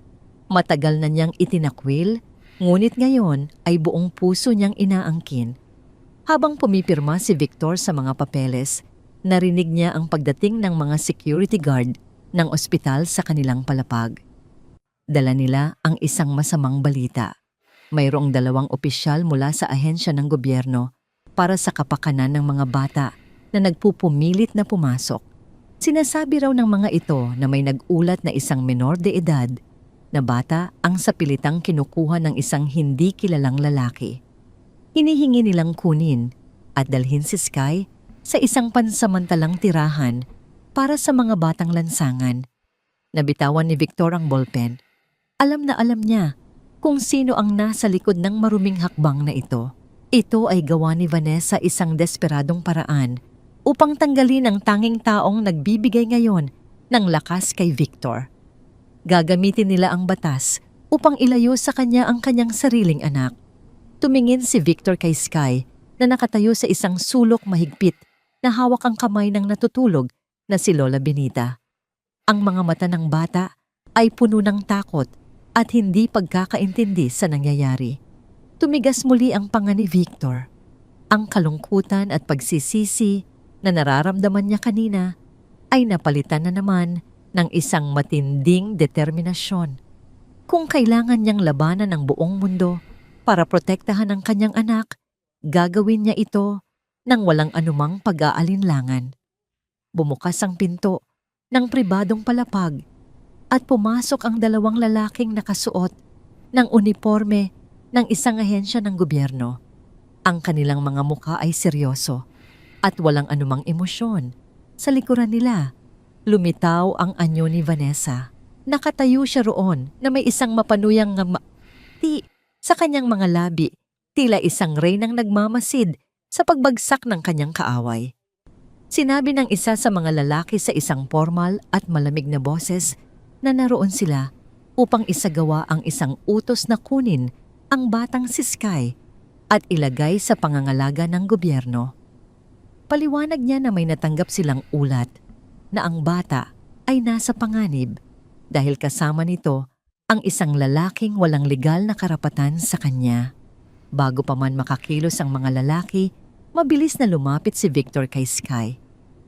matagal na niyang itinakwil, ngunit ngayon ay buong puso niyang inaangkin. Habang pumipirma si Victor sa mga papeles, narinig niya ang pagdating ng mga security guard ng ospital sa kanilang palapag. Dala nila ang isang masamang balita. Mayroong 2 opisyal mula sa ahensya ng gobyerno para sa kapakanan ng mga bata na nagpupumilit na pumasok. Sinasabi raw ng mga ito na may nag-ulat na isang menor de edad na bata ang sapilitang kinukuha ng isang hindi kilalang lalaki. Hinihingi nilang kunin at dalhin si Sky sa isang pansamantalang tirahan para sa mga batang lansangan. Nabitawan ni Victor ang ballpen. Alam na alam niya kung sino ang nasa likod ng maruming hakbang na ito. Ito ay gawa ni Vanessa isang desperadong paraan upang tanggalin ang tanging taong nagbibigay ngayon ng lakas kay Victor. Gagamitin nila ang batas upang ilayo sa kanya ang kanyang sariling anak. Tumingin si Victor kay Sky na nakatayo sa isang sulok mahigpit na hawak ang kamay ng natutulog na si Lola Benita. Ang mga mata ng bata ay puno ng takot at hindi pagkakaintindi sa nangyayari. Tumigas muli ang panga ni Victor. Ang kalungkutan at pagsisisi na nararamdaman niya kanina ay napalitan na naman ng isang matinding determinasyon. Kung kailangan niyang labanan ang buong mundo para protektahan ang kanyang anak, gagawin niya ito nang walang anumang pag-aalinlangan. Bumukas ang pinto ng pribadong palapag at pumasok ang 2 lalaking nakasuot ng uniforme ng isang ahensya ng gobyerno. Ang kanilang mga mukha ay seryoso at walang anumang emosyon. Sa likuran nila, lumitaw ang anyo ni Vanessa. Nakatayo siya roon na may isang mapanuyang sa kanyang mga labi, tila isang reynang nagmamasid sa pagbagsak ng kanyang kaaway. Sinabi ng isa sa mga lalaki sa isang formal at malamig na boses na naroon sila upang isagawa ang isang utos na kunin ang batang si Sky at ilagay sa pangangalaga ng gobyerno. Paliwanag niya na may natanggap silang ulat na ang bata ay nasa panganib dahil kasama nito ang isang lalaking walang legal na karapatan sa kanya. Bago pa man makakilos ang mga lalaki, mabilis na lumapit si Victor kay Sky.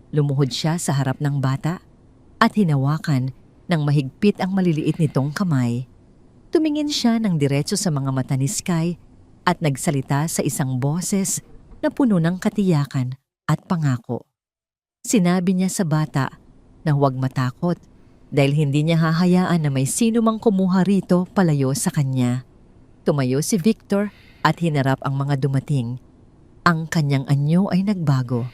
Lumuhod siya sa harap ng bata at hinawakan ng mahigpit ang maliliit nitong kamay. Tumingin siya ng diretso sa mga mata ni Sky at nagsalita sa isang boses na puno ng katiyakan at pangako. Sinabi niya sa bata na huwag matakot dahil hindi niya hahayaan na may sino mang kumuha rito palayo sa kanya. Tumayo si Victor at hinarap ang mga dumating. Ang kanyang anyo ay nagbago.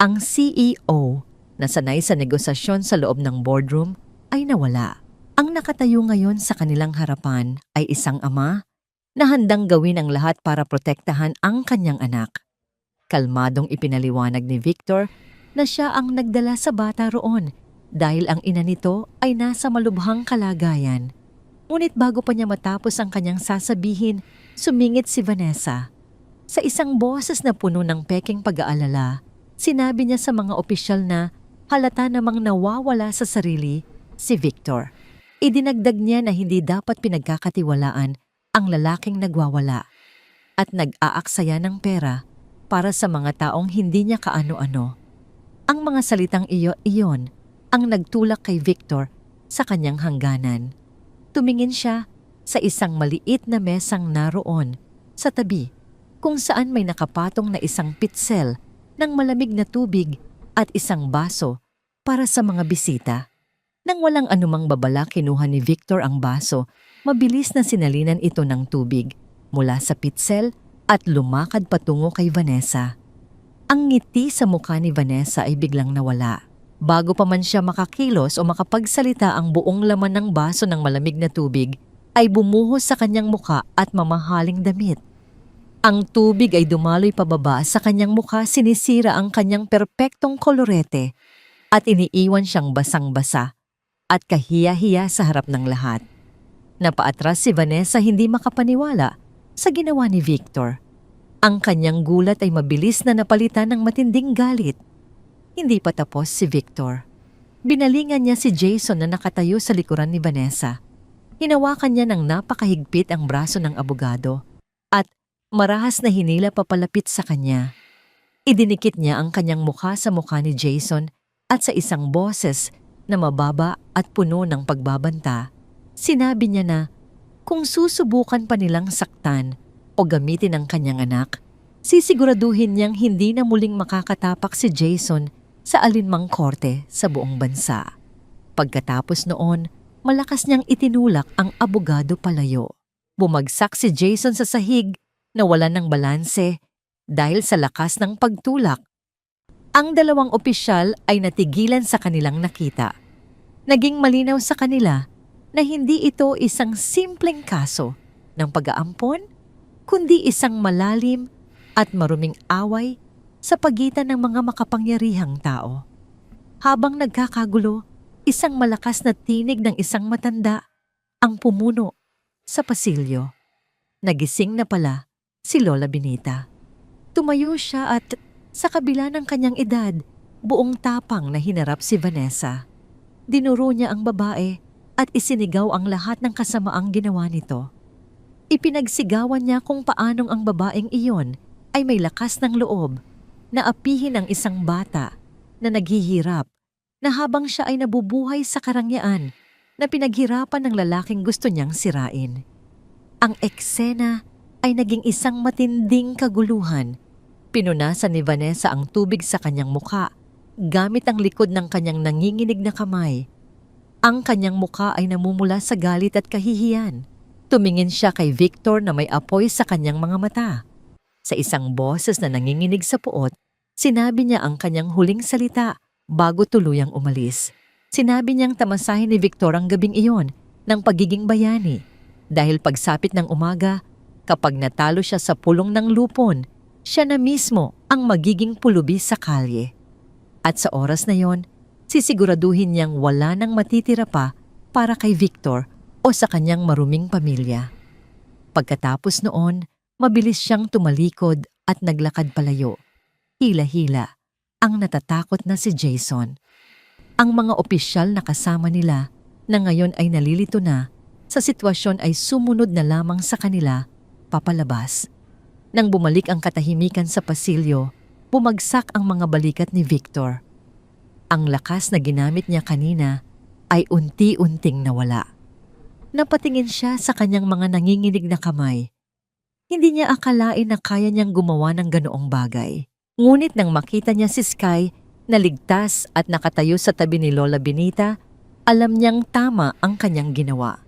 Ang CEO na sanay sa negosasyon sa loob ng boardroom ay nawala. Ang nakatayo ngayon sa kanilang harapan ay isang ama na handang gawin ang lahat para protektahan ang kanyang anak. Kalmadong ipinaliwanag ni Victor na siya ang nagdala sa bata roon dahil ang ina nito ay nasa malubhang kalagayan. Ngunit bago pa niya matapos ang kanyang sasabihin, sumingit si Vanessa. Sa isang boses na puno ng peking pag-aalala, sinabi niya sa mga opisyal na halata namang nawawala sa sarili si Victor. Idinagdag niya na hindi dapat pinagkakatiwalaan ang lalaking nagwawala at nag-aaksaya ng pera para sa mga taong hindi niya kaano-ano. Ang mga salitang iyon ang nagtulak kay Victor sa kanyang hangganan. Tumingin siya sa isang maliit na mesang naroon sa tabi kung saan may nakapatong na isang pitsel ng malamig na tubig at isang baso para sa mga bisita. Nang walang anumang babala, kinuha ni Victor ang baso, mabilis na sinalinan ito ng tubig mula sa pitsel at lumakad patungo kay Vanessa. Ang ngiti sa mukha ni Vanessa ay biglang nawala. Bago pa man siya makakilos o makapagsalita, ang buong laman ng baso ng malamig na tubig ay bumuhos sa kanyang mukha at mamahaling damit. Ang tubig ay dumaloy pababa sa kanyang mukha, sinisira ang kanyang perpektong kolorete at iniiwan siyang basang-basa at kahiya-hiya sa harap ng lahat. Napaatras si Vanessa, hindi makapaniwala sa ginawa ni Victor. Ang kanyang gulat ay mabilis na napalitan ng matinding galit. Hindi pa tapos si Victor. Binalingan niya si Jason na nakatayo sa likuran ni Vanessa. Hinawakan niya ng napakahigpit ang braso ng abogado at marahas na hinila papalapit sa kanya. Idinikit niya ang kanyang mukha sa mukha ni Jason at sa isang boses na mababa at puno ng pagbabanta, sinabi niya na kung susubukan pa nilang saktan o gamitin ang kanyang anak, sisiguraduhin niyang hindi na muling makakatapak si Jason sa alinmang korte sa buong bansa. Pagkatapos noon, malakas niyang itinulak ang abogado palayo. Bumagsak si Jason sa sahig na wala ng balanse dahil sa lakas ng pagtulak. Ang dalawang opisyal ay natigilan sa kanilang nakita. Naging malinaw sa kanila na hindi ito isang simpleng kaso ng pag-aampon, kundi isang malalim at maruming away sa pagitan ng mga makapangyarihang tao. Habang nagkakagulo, isang malakas na tinig ng isang matanda ang pumuno sa pasilyo. Nagising na pala si Lola Benita. Tumayo siya at sa kabila ng kanyang edad, buong tapang na hinarap si Vanessa. Dinuro niya ang babae at isinigaw ang lahat ng kasamaang ginawa nito. Ipinagsigawan niya kung paanong ang babaeng iyon ay may lakas ng loob na apihin ang isang bata na naghihirap na habang siya ay nabubuhay sa karangyaan na pinaghirapan ng lalaking gusto niyang sirain. Ang eksena ay naging isang matinding kaguluhan. Pinunasan ni Vanessa ang tubig sa kanyang mukha gamit ang likod ng kanyang nanginginig na kamay. Ang kanyang mukha ay namumula sa galit at kahihiyan. Tumingin siya kay Victor na may apoy sa kanyang mga mata. Sa isang boses na nanginginig sa puot, sinabi niya ang kanyang huling salita bago tuluyang umalis. Sinabi niyang tamasahin ni Victor ang gabing iyon ng pagiging bayani dahil pagsapit ng umaga, kapag natalo siya sa pulong ng lupon, siya na mismo ang magiging pulubi sa kalye. At sa oras na yon, sisiguraduhin niyang wala nang matitira pa para kay Victor o sa kanyang maruming pamilya. Pagkatapos noon, mabilis siyang tumalikod at naglakad palayo. Hila-hila ang natatakot na si Jason. Ang mga opisyal na kasama nila na ngayon ay nalilito na sa sitwasyon ay sumunod na lamang sa kanila papalabas. Nang bumalik ang katahimikan sa pasilyo, bumagsak ang mga balikat ni Victor. Ang lakas na ginamit niya kanina ay unti-unting nawala. Napatingin siya sa kanyang mga nanginginig na kamay. Hindi niya akalain na kaya niyang gumawa ng ganoong bagay. Ngunit nang makita niya si Sky na ligtas at nakatayo sa tabi ni Lola Benita, alam niyang tama ang kanyang ginawa.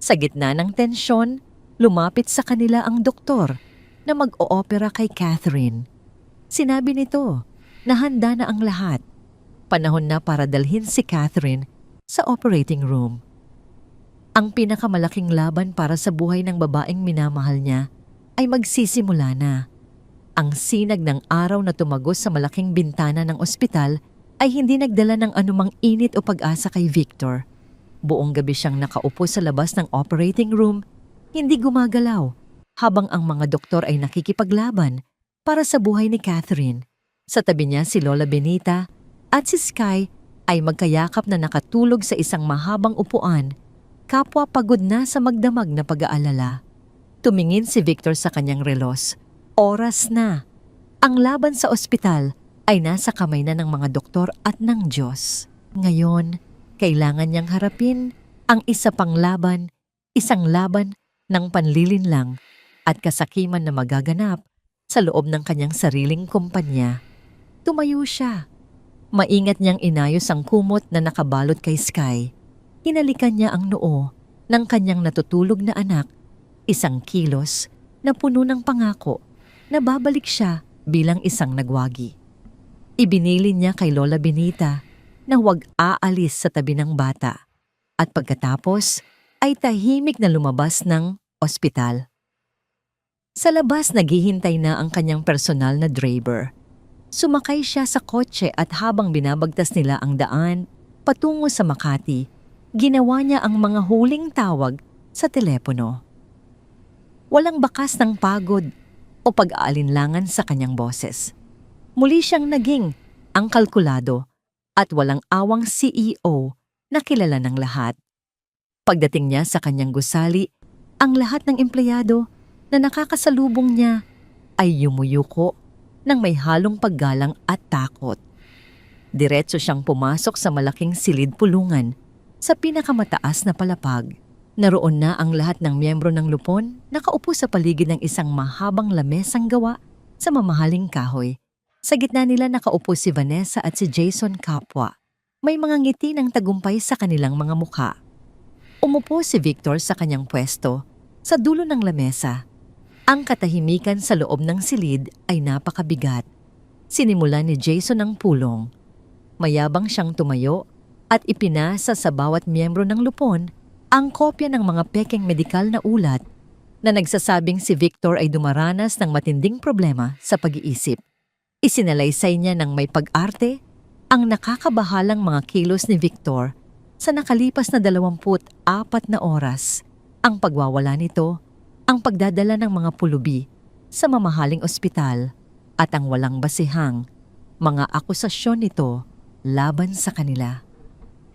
Sa gitna ng tensyon, lumapit sa kanila ang doktor na mag-oopera kay Catherine. Sinabi nito na handa na ang lahat. Panahon na para dalhin si Catherine sa operating room. Ang pinakamalaking laban para sa buhay ng babaeng minamahal niya ay magsisimula na. Ang sinag ng araw na tumagos sa malaking bintana ng ospital ay hindi nagdala ng anumang init o pag-asa kay Victor. Buong gabi siyang nakaupo sa labas ng operating room, hindi gumagalaw, habang ang mga doktor ay nakikipaglaban para sa buhay ni Catherine. Sa tabi niya si Lola Benita at si Sky ay magkayakap na nakatulog sa isang mahabang upuan, kapwa pagod na sa magdamag na pag-aalala. Tumingin si Victor sa kanyang relos. Oras na. Ang laban sa ospital ay nasa kamay na ng mga doktor at ng Diyos. Ngayon, kailangan niyang harapin ang isa pang laban, isang laban ng panlilinlang at kasakiman na magaganap sa loob ng kanyang sariling kumpanya. Tumayo siya. Maingat niyang inayos ang kumot na nakabalot kay Sky. Hinalikan niya ang noo ng kanyang natutulog na anak, isang kilos na puno ng pangako na babalik siya bilang isang nagwagi. Ibinilin niya kay Lola Benita na huwag aalis sa tabi ng bata at pagkatapos ay tahimik na lumabas ng ospital. Sa labas naghihintay na ang kanyang personal na driver. Sumakay siya sa kotse at habang binabagtas nila ang daan patungo sa Makati, ginawa niya ang mga huling tawag sa telepono. Walang bakas ng pagod o pag-aalinlangan sa kanyang boses. Muli siyang naging ang kalkulado at walang awang CEO na kilala ng lahat. Pagdating niya sa kanyang gusali, ang lahat ng empleyado na nakakasalubong niya ay yumuyuko ng may halong paggalang at takot. Diretso siyang pumasok sa malaking silid pulungan sa pinakamataas na palapag. Naroon na ang lahat ng miyembro ng lupon nakaupo sa paligid ng isang mahabang lamesang gawa sa mamahaling kahoy. Sa gitna nila nakaupo si Vanessa at si Jason kapwa. May mga ngiti ng tagumpay sa kanilang mga mukha. Umupo si Victor sa kanyang pwesto sa dulo ng lamesa. Ang katahimikan sa loob ng silid ay napakabigat. Sinimulan ni Jason ang pulong. Mayabang siyang tumayo at ipinasa sa bawat miyembro ng lupon ang kopya ng mga pekeng medikal na ulat na nagsasabing si Victor ay dumaranas ng matinding problema sa pag-iisip. Isinalaysay niya ng may pag-arte ang nakakabahalang mga kilos ni Victor sa nakalipas na 24 na oras. Ang pagwawala nito, ang pagdadala ng mga pulubi sa mamahaling ospital at ang walang basihang mga akusasyon nito laban sa kanila.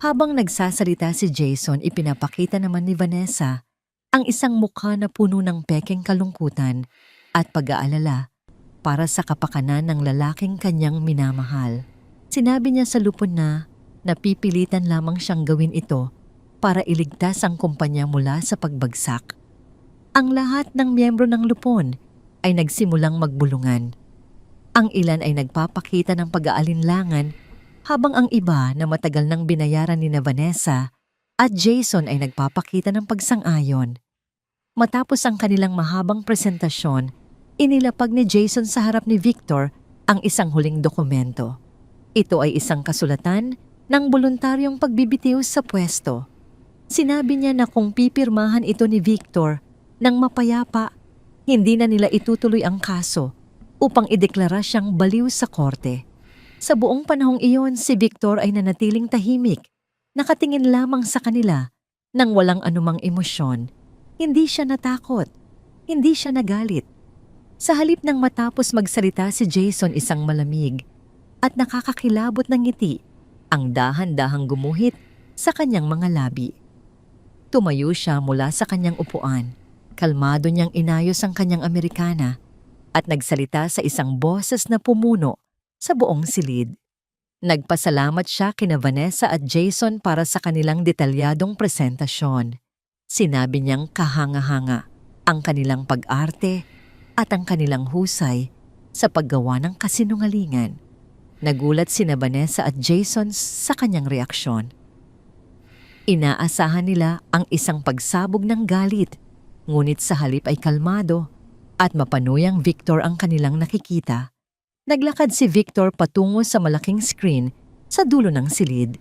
Habang nagsasalita si Jason, ipinapakita naman ni Vanessa ang isang mukha na puno ng pekeng kalungkutan at pag-aalala para sa kapakanan ng lalaking kanyang minamahal. Sinabi niya sa lupon na napipilitan lamang siyang gawin ito para iligtas ang kumpanya mula sa pagbagsak. Ang lahat ng miyembro ng lupon ay nagsimulang magbulungan. Ang ilan ay nagpapakita ng pag-aalinlangan habang ang iba na matagal nang binayaran ni Vanessa at Jason ay nagpapakita ng pagsang-ayon. Matapos ang kanilang mahabang presentasyon, inilapag ni Jason sa harap ni Victor ang isang huling dokumento. Ito ay isang kasulatan ng voluntaryong pagbibitiw sa pwesto. Sinabi niya na kung pipirmahan ito ni Victor nang mapayapa, hindi na nila itutuloy ang kaso upang ideklara siyang baliw sa korte. Sa buong panahong iyon, si Victor ay nanatiling tahimik, nakatingin lamang sa kanila nang walang anumang emosyon. Hindi siya natakot, hindi siya nagalit. Sa halip ng matapos magsalita si Jason, isang malamig at nakakakilabot ng ngiti ang dahan-dahang gumuhit sa kanyang mga labi. Tumayo siya mula sa kanyang upuan. Kalmado niyang inayos ang kanyang Amerikana at nagsalita sa isang boses na pumuno sa buong silid. Nagpasalamat siya kina Vanessa at Jason para sa kanilang detalyadong presentasyon. Sinabi niyang kahanga-hanga ang kanilang pag-arte at ang kanilang husay sa paggawa ng kasinungalingan. Nagulat sina Vanessa at Jason sa kanyang reaksyon. Inaasahan nila ang isang pagsabog ng galit, ngunit sa halip ay kalmado at mapanuyang Victor ang kanilang nakikita. Naglakad si Victor patungo sa malaking screen sa dulo ng silid.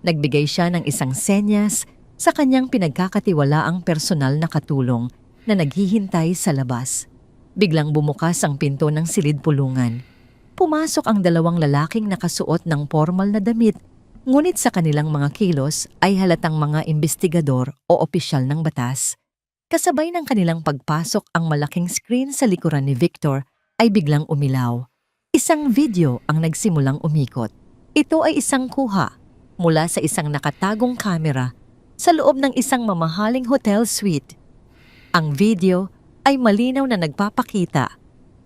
Nagbigay siya ng isang senyas sa kanyang pinagkakatiwalaang personal na katulong na naghihintay sa labas. Biglang bumukas ang pinto ng silid pulungan. Pumasok ang dalawang lalaking nakasuot ng formal na damit, ngunit sa kanilang mga kilos ay halatang mga investigador o opisyal ng batas. Kasabay ng kanilang pagpasok, ang malaking screen sa likuran ni Victor ay biglang umilaw. Isang video ang nagsimulang umikot. Ito ay isang kuha mula sa isang nakatagong kamera sa loob ng isang mamahaling hotel suite. Ang video ay malinaw na nagpapakita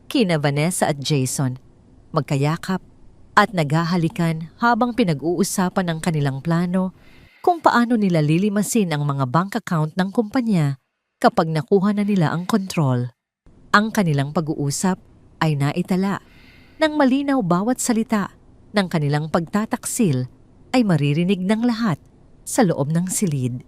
kina Vanessa at Jason magkayakap at naghahalikan habang pinag-uusapan ang kanilang plano kung paano nila lilimasin ang mga bank account ng kumpanya kapag nakuha na nila ang kontrol. Ang kanilang pag-uusap ay naitala nang malinaw bawat salita ng kanilang pagtataksil ay maririnig ng lahat sa loob ng silid.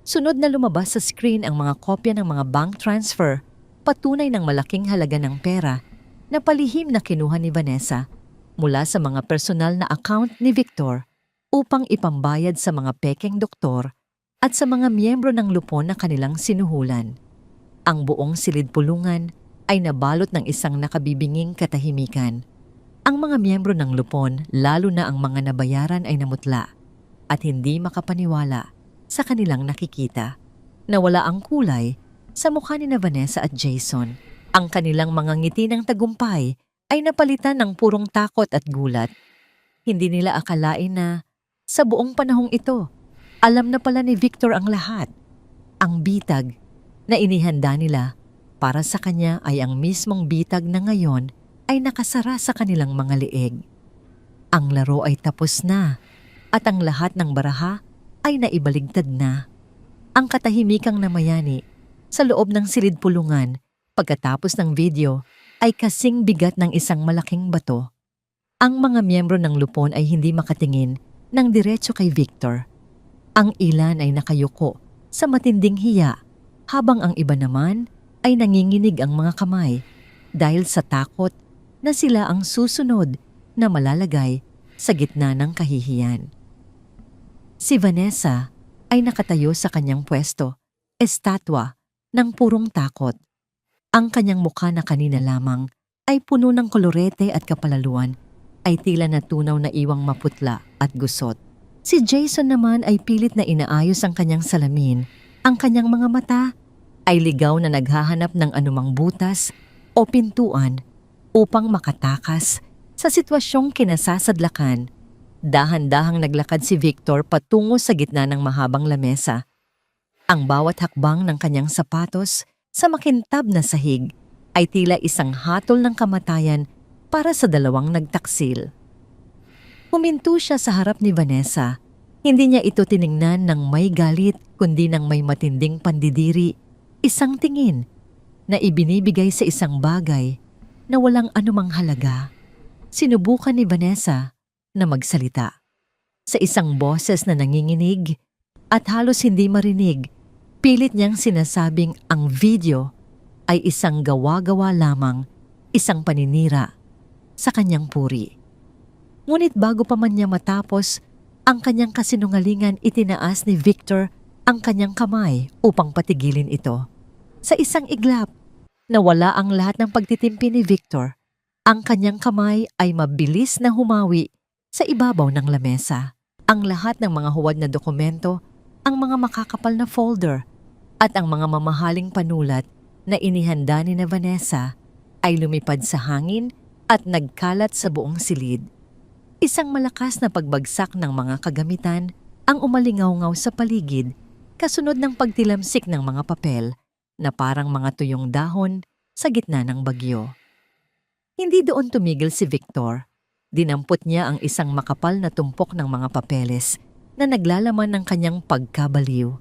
Sunod na lumabas sa screen ang mga kopya ng mga bank transfer, patunay ng malaking halaga ng pera na palihim na kinuha ni Vanessa mula sa mga personal na account ni Victor upang ipambayad sa mga pekeng doktor at sa mga miyembro ng lupon na kanilang sinuhulan. Ang buong silid pulungan ay nabalot ng isang nakabibinging katahimikan. Ang mga miyembro ng lupon, lalo na ang mga nabayaran, ay namutla at hindi makapaniwala sa kanilang nakikita. Nawala ang kulay sa mukha ni Vanessa at Jason. Ang kanilang mga ngiti ng tagumpay ay napalitan ng purong takot at gulat. Hindi nila akalain na sa buong panahong ito, alam na pala ni Victor ang lahat. Ang bitag na inihanda nila para sa kanya ay ang mismong bitag na ngayon ay nakasara sa kanilang mga leeg. Ang laro ay tapos na at ang lahat ng baraha ay naibaligtad na. Ang katahimikang namayani sa loob ng silid pulungan pagkatapos ng video ay kasing bigat ng isang malaking bato. Ang mga miyembro ng lupon ay hindi makatingin ng diretso kay Victor. Ang ilan ay nakayuko sa matinding hiya habang ang iba naman ay nanginginig ang mga kamay dahil sa takot na sila ang susunod na malalagay sa gitna ng kahihiyan. Si Vanessa ay nakatayo sa kanyang pwesto, estatwa ng purong takot. Ang kanyang mukha na kanina lamang ay puno ng kolorete at kapalaluan ay tila natunaw na iwang maputla at gusot. Si Jason naman ay pilit na inaayos ang kanyang salamin. Ang kanyang mga mata ay ligaw na naghahanap ng anumang butas o pintuan upang makatakas sa sitwasyong kinasasadlakan. Dahan-dahang naglakad si Victor patungo sa gitna ng mahabang lamesa. Ang bawat hakbang ng kanyang sapatos sa makintab na sahig ay tila isang hatol ng kamatayan para sa dalawang nagtaksil. Huminto siya sa harap ni Vanessa. Hindi niya ito tiningnan ng may galit kundi ng may matinding pandidiri. Isang tingin na ibinibigay sa isang bagay na walang anumang halaga. Sinubukan ni Vanessa na magsalita. Sa isang boses na nanginginig at halos hindi marinig, pilit niyang sinasabing ang video ay isang gawa-gawa lamang, isang paninira sa kanyang puri. Ngunit bago pa man niya matapos ang kanyang kasinungalingan, itinaas ni Victor ang kanyang kamay upang patigilin ito. Sa isang iglap, nawala ang lahat ng pagtitimpi ni Victor Ang kanyang kamay ay mabilis na humawi sa ibabaw ng lamesa. Ang lahat ng mga huwad na dokumento, ang mga makakapal na folder, at ang mga mamahaling panulat na inihanda ni na Vanessa ay lumipad sa hangin at nagkalat sa buong silid. Isang malakas na pagbagsak ng mga kagamitan ang umalingaw-ngaw sa paligid, kasunod ng pagtilamsik ng mga papel na parang mga tuyong dahon sa gitna ng bagyo. Hindi doon tumigil si Victor. Dinampot niya ang isang makapal na tumpok ng mga papeles na naglalaman ng kanyang pagkabaliw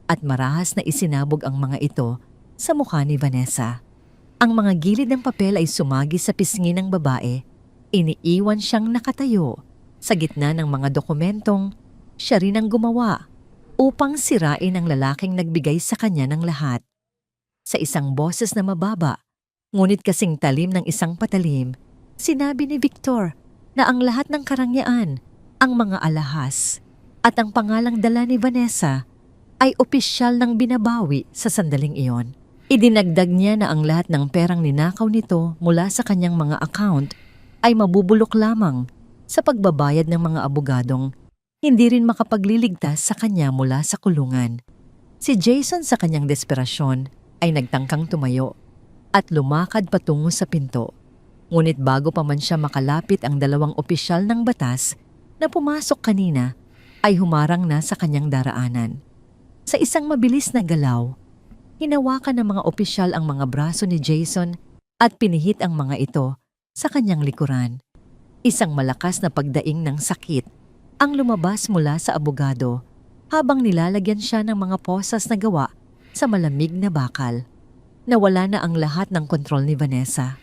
at marahas na isinabog ang mga ito sa mukha ni Vanessa. Ang mga gilid ng papel ay sumagi sa pisngi ng babae. Iniiwan siyang nakatayo sa gitna ng mga dokumentong siya rin ang gumawa upang sirain ang lalaking nagbigay sa kanya ng lahat. Sa isang boses na mababa, ngunit kasing talim ng isang patalim, sinabi ni Victor na ang lahat ng karangyaan, ang mga alahas, at ang pangalang dala ni Vanessa ay opisyal ng binabawi sa sandaling iyon. Idinagdag niya na ang lahat ng perang ninakaw nito mula sa kanyang mga account ay mabubulok lamang sa pagbabayad ng mga abogadong hindi rin makapagliligtas sa kanya mula sa kulungan. Si Jason sa kanyang desperasyon ay nagtangkang tumayo at lumakad patungo sa pinto. Ngunit bago pa man siya makalapit ang dalawang opisyal ng batas na pumasok kanina, ay humarang na sa kanyang daraanan. Sa isang mabilis na galaw, hinawakan ng mga opisyal ang mga braso ni Jason at pinihit ang mga ito sa kanyang likuran. Isang malakas na pagdaing ng sakit ang lumabas mula sa abogado habang nilalagyan siya ng mga posas na gawa sa malamig na bakal. Nawala na ang lahat ng kontrol ni Vanessa.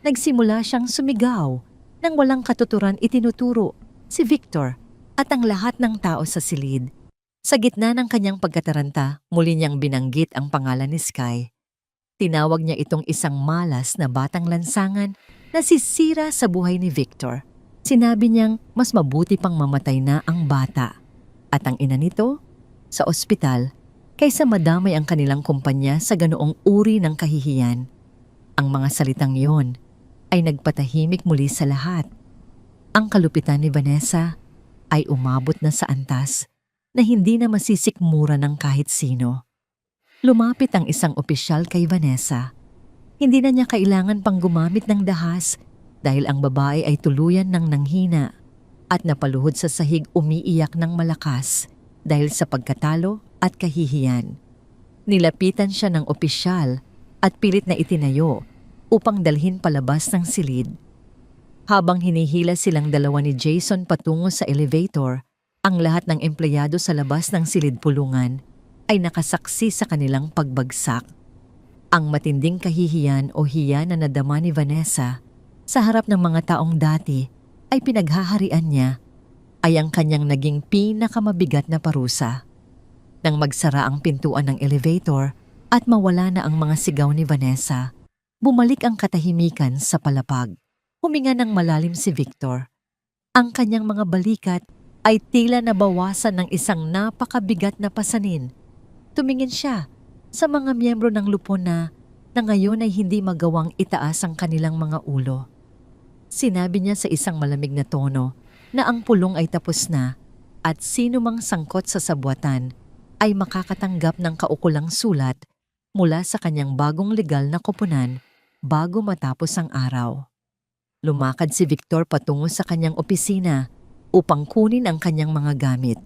Nagsimula siyang sumigaw nang walang katuturan itinuturo si Victor at ang lahat ng tao sa silid. Sa gitna ng kanyang pagkataranta, muli niyang binanggit ang pangalan ni Sky. Tinawag niya itong isang malas na batang lansangan na sisira sa buhay ni Victor. Sinabi niyang mas mabuti pang mamatay na ang bata at ang ina nito sa ospital kaysa madamay ang kanilang kumpanya sa ganoong uri ng kahihiyan. Ang mga salitang iyon ay nagpatahimik muli sa lahat. Ang kalupitan ni Vanessa ay umabot na sa antas na hindi na masisikmura ng kahit sino. Lumapit ang isang opisyal kay Vanessa. Hindi na niya kailangan pang gumamit ng dahas dahil ang babae ay tuluyan ng nanghina at napaluhod sa sahig umiiyak ng malakas dahil sa pagkatalo at kahihiyan. Nilapitan siya ng opisyal at pilit na itinayo upang dalhin palabas ng silid. Habang hinihila silang dalawa ni Jason patungo sa elevator, ang lahat ng empleyado sa labas ng silid pulungan ay nakasaksi sa kanilang pagbagsak. Ang matinding kahihiyan o hiya na nadama ni Vanessa sa harap ng mga taong dati ay pinaghaharian niya ay ang kanyang naging pinakamabigat na parusa. Nang magsara ang pintuan ng elevator at mawala na ang mga sigaw ni Vanessa, bumalik ang katahimikan sa palapag. Huminga ng malalim si Victor. Ang kanyang mga balikat ay tila nabawasan ng isang napakabigat na pasanin. Tumingin siya sa mga miyembro ng lupon na ngayon ay hindi magawang itaas ang kanilang mga ulo. Sinabi niya sa isang malamig na tono na ang pulong ay tapos na at sino mang sangkot sa sabwatan ay makakatanggap ng kaukulang sulat mula sa kanyang bagong legal na koponan bago matapos ang araw. Lumakad si Victor patungo sa kanyang opisina upang kunin ang kanyang mga gamit.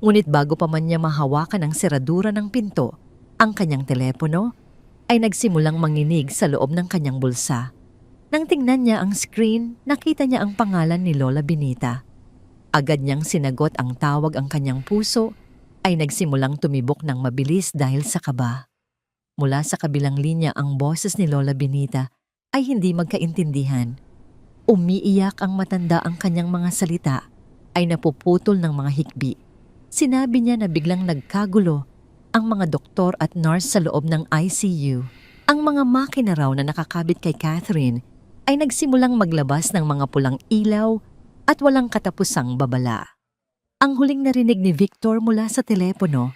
Ngunit bago pa man niya mahawakan ang seradura ng pinto, ang kanyang telepono ay nagsimulang manginig sa loob ng kanyang bulsa. Nang tingnan niya ang screen, nakita niya ang pangalan ni Lola Benita. Agad niyang sinagot ang tawag, ang kanyang puso ay nagsimulang tumibok ng mabilis dahil sa kaba. Mula sa kabilang linya ang boses ni Lola Benita ay hindi magkaintindihan. Umiiyak ang matanda, ang kanyang mga salita ay napuputol ng mga hikbi. Sinabi niya na biglang nagkagulo ang mga doktor at nurse sa loob ng ICU. Ang mga makina raw na nakakabit kay Catherine ay nagsimulang maglabas ng mga pulang ilaw at walang katapusang babala. Ang huling narinig ni Victor mula sa telepono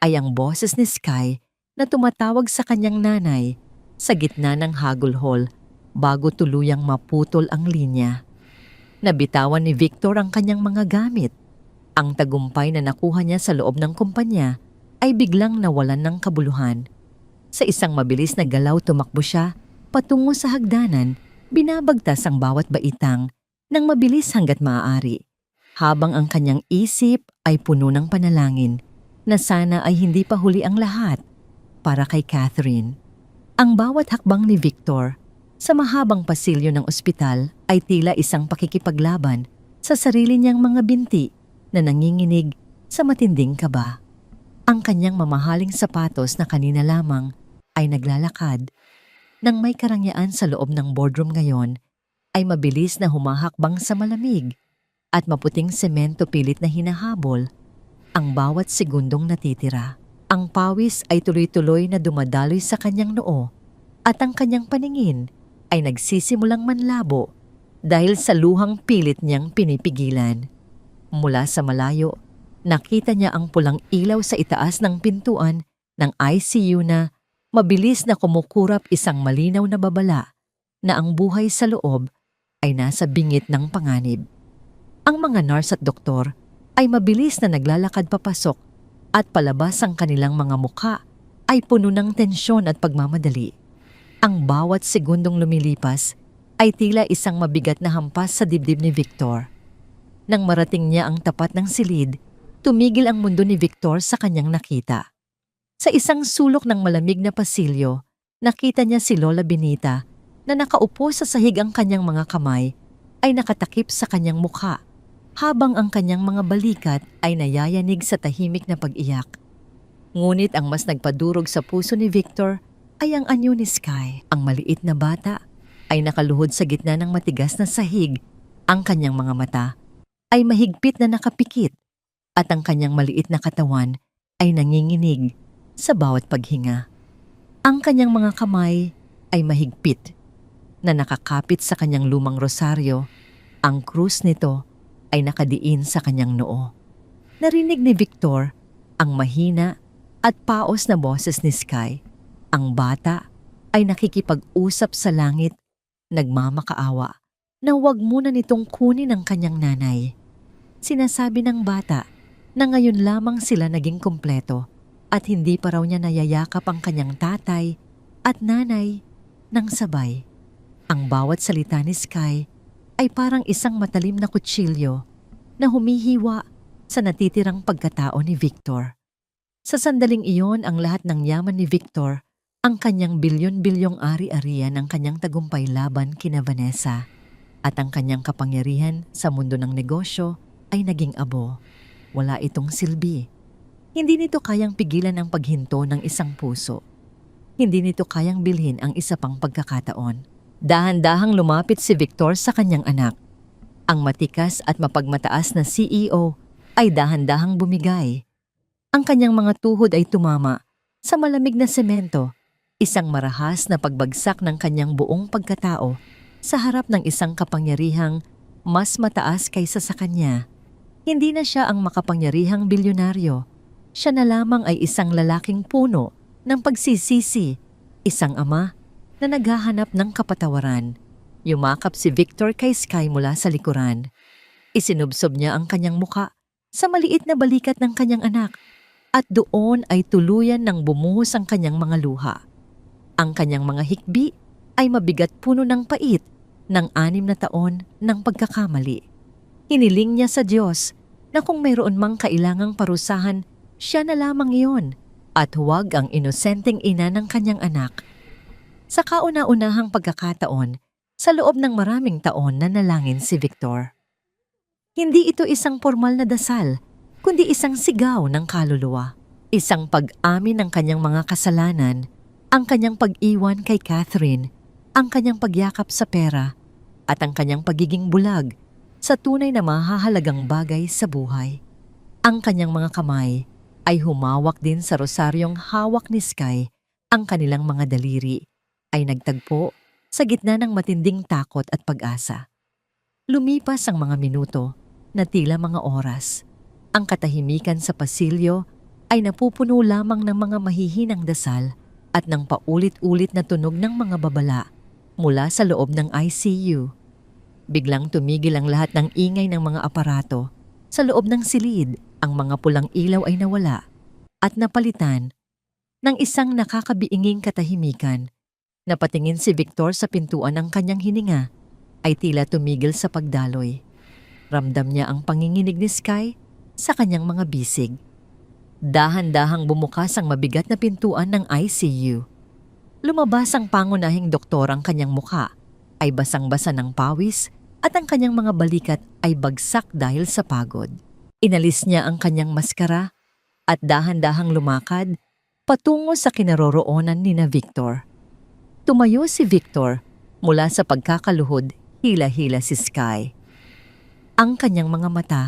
ay ang boses ni Sky na tumatawag sa kanyang nanay sa gitna ng hagulhol bago tuluyang maputol ang linya. Nabitawan ni Victor ang kanyang mga gamit. Ang tagumpay na nakuha niya sa loob ng kumpanya ay biglang nawalan ng kabuluhan. Sa isang mabilis na galaw tumakbo siya patungo sa hagdanan, binabagtas ang bawat baitang nang mabilis hanggat maaari, habang ang kanyang isip ay puno ng panalangin na sana ay hindi pa huli ang lahat para kay Catherine. Ang bawat hakbang ni Victor sa mahabang pasilyo ng ospital ay tila isang pakikipaglaban sa sarili niyang mga binti na nanginginig sa matinding kaba. Ang kanyang mamahaling sapatos na kanina lamang ay naglalakad. Nang may karangyaan sa loob ng boardroom ngayon, ay mabilis na humahakbang sa malamig at maputing semento pilit na hinahabol ang bawat segundong natitira. Ang pawis ay tuloy-tuloy na dumadaloy sa kanyang noo at ang kanyang paningin ay nagsisimulang manlabo dahil sa luhang pilit niyang pinipigilan. Mula sa malayo, nakita niya ang pulang ilaw sa itaas ng pintuan ng ICU na mabilis na kumukurap isang malinaw na babala na ang buhay sa loob ay nasa bingit ng panganib. Ang mga nurse at doktor ay mabilis na naglalakad papasok at palabas ang kanilang mga mukha ay puno ng tensyon at pagmamadali. Ang bawat segundong lumilipas ay tila isang mabigat na hampas sa dibdib ni Victor. Nang marating niya ang tapat ng silid, tumigil ang mundo ni Victor sa kanyang nakita. Sa isang sulok ng malamig na pasilyo, nakita niya si Lola Benita na nakaupo sa sahig, ang kanyang mga kamay ay nakatakip sa kanyang mukha habang ang kanyang mga balikat ay nayayanig sa tahimik na pag-iyak. Ngunit ang mas nagpadurog sa puso ni Victor ay ang anyo ni Sky. Ang maliit na bata ay nakaluhod sa gitna ng matigas na sahig. Ang kanyang mga mata ay mahigpit na nakapikit at ang kanyang maliit na katawan ay nanginginig sa bawat paghinga. Ang kanyang mga kamay ay mahigpit na nakakapit sa kanyang lumang rosaryo. Ang krus nito ay nakadiin sa kanyang noo. Narinig ni Victor ang mahina at paos na boses ni Sky. Ang bata ay nakikipag-usap sa langit, nagmamakaawa na huwag muna nitong kunin ang kanyang nanay. Sinasabi ng bata na ngayon lamang sila naging kumpleto at hindi pa raw niya nayayakap ang kanyang tatay at nanay ng sabay. Ang bawat salita ni Sky ay parang isang matalim na kutsilyo na humihiwa sa natitirang pagkatao ni Victor. Sa sandaling iyon, ang lahat ng yaman ni Victor, ang kanyang bilyon-bilyong ari-arian, ang kanyang tagumpay laban kina Vanessa, at ang kanyang kapangyarihan sa mundo ng negosyo ay naging abo. Wala itong silbi. Hindi nito kayang pigilan ang paghinto ng isang puso. Hindi nito kayang bilhin ang isa pang pagkakataon. Dahan-dahang lumapit si Victor sa kanyang anak. Ang matikas at mapagmataas na CEO ay dahan-dahang bumigay. Ang kanyang mga tuhod ay tumama sa malamig na semento, isang marahas na pagbagsak ng kanyang buong pagkatao sa harap ng isang kapangyarihang mas mataas kaysa sa kanya. Hindi na siya ang makapangyarihang bilyonaryo. Siya na lamang ay isang lalaking puno ng pagsisisi, isang ama na naghahanap ng kapatawaran. Yumakap si Victor kay Sky mula sa likuran. Isinubsob niya ang kanyang muka sa maliit na balikat ng kanyang anak at doon ay tuluyan ng bumuhos ang kanyang mga luha. Ang kanyang mga hikbi ay mabigat, puno ng pait ng 6 na taon ng pagkakamali. Hiniling niya sa Diyos na kung mayroon mang kailangang parusahan, siya na lamang iyon at huwag ang inosenteng ina ng kanyang anak. Sa kauna-unahang pagkakataon, sa loob ng maraming taon na nalangin si Victor. Hindi ito isang formal na dasal, kundi isang sigaw ng kaluluwa. Isang pag-amin ng kanyang mga kasalanan, ang kanyang pag-iwan kay Catherine, ang kanyang pagyakap sa pera, at ang kanyang pagiging bulag sa tunay na mahahalagang bagay sa buhay. Ang kanyang mga kamay ay humawak din sa rosaryong hawak ni Sky. Ang kanilang mga daliri ay nagtagpo sa gitna ng matinding takot at pag-asa. Lumipas ang mga minuto na tila mga oras. Ang katahimikan sa pasilyo ay napupuno lamang ng mga mahihinang dasal at ng paulit-ulit na tunog ng mga babala mula sa loob ng ICU. Biglang tumigil ang lahat ng ingay ng mga aparato. Sa loob ng silid, ang mga pulang ilaw ay nawala at napalitan ng isang nakakabiinging katahimikan. Napatingin si Victor sa pintuan ng kanyang hininga ay tila tumigil sa pagdaloy. Ramdam niya ang panginginig ni Sky sa kanyang mga bisig. Dahan-dahang bumukas ang mabigat na pintuan ng ICU. Lumabas ang pangunahing doktor, ang kanyang mukha ay basang-basa ng pawis at ang kanyang mga balikat ay bagsak dahil sa pagod. Inalis niya ang kanyang maskara at dahan-dahang lumakad patungo sa kinaroroonan ni Victor. Tumayo si Victor mula sa pagkakaluhod, hila-hila si Sky. Ang kanyang mga mata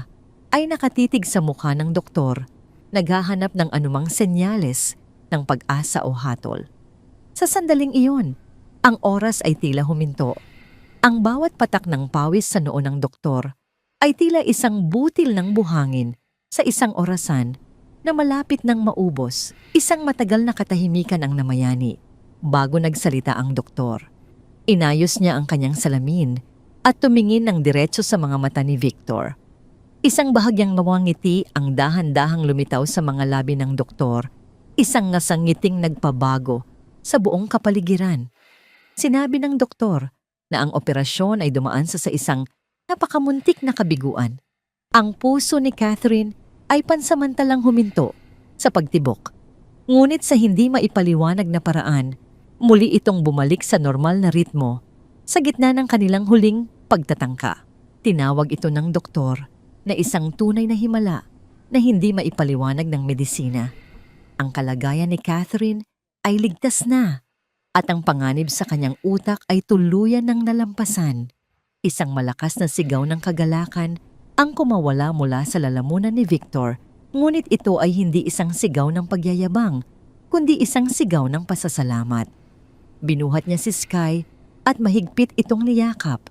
ay nakatitig sa mukha ng doktor, naghahanap ng anumang senyales ng pag-asa o hatol. Sa sandaling iyon, ang oras ay tila huminto. Ang bawat patak ng pawis sa noo ng doktor ay tila isang butil ng buhangin sa isang orasan na malapit nang maubos. Isang matagal na katahimikan ang namayani bago nagsalita ang doktor. Inayos niya ang kanyang salamin at tumingin ng diretso sa mga mata ni Victor. Isang bahagyang nawangiti ang dahan-dahang lumitaw sa mga labi ng doktor, isang nasangiting nagpabago sa buong kapaligiran. Sinabi ng doktor na ang operasyon ay dumaan sa isang napakamuntik na kabiguan. Ang puso ni Catherine ay pansamantalang huminto sa pagtibok. Ngunit sa hindi maipaliwanag na paraan, muli itong bumalik sa normal na ritmo sa gitna ng kanilang huling pagtatangka. Tinawag ito ng doktor na isang tunay na himala na hindi maipaliwanag ng medisina. Ang kalagayan ni Catherine ay ligtas na at ang panganib sa kanyang utak ay tuluyan ng nalampasan. Isang malakas na sigaw ng kagalakan ang kumawala mula sa lalamunan ni Victor, ngunit ito ay hindi isang sigaw ng pagyayabang, kundi isang sigaw ng pasasalamat. Binuhat niya si Sky at mahigpit itong niyakap,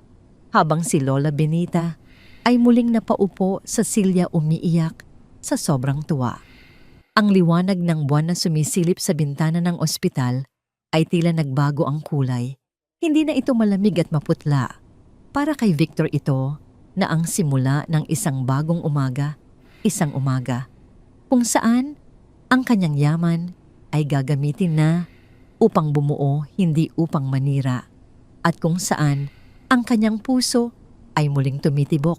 habang si Lola Benita ay muling napaupo sa silya umiiyak sa sobrang tuwa. Ang liwanag ng buwan na sumisilip sa bintana ng ospital ay tila nagbago ang kulay. Hindi na ito malamig at maputla. Para kay Victor ito na ang simula ng isang bagong umaga, isang umaga kung saan ang kanyang yaman ay gagamitin na upang bumuo, hindi upang manira, at kung saan ang kanyang puso ay muling tumitibok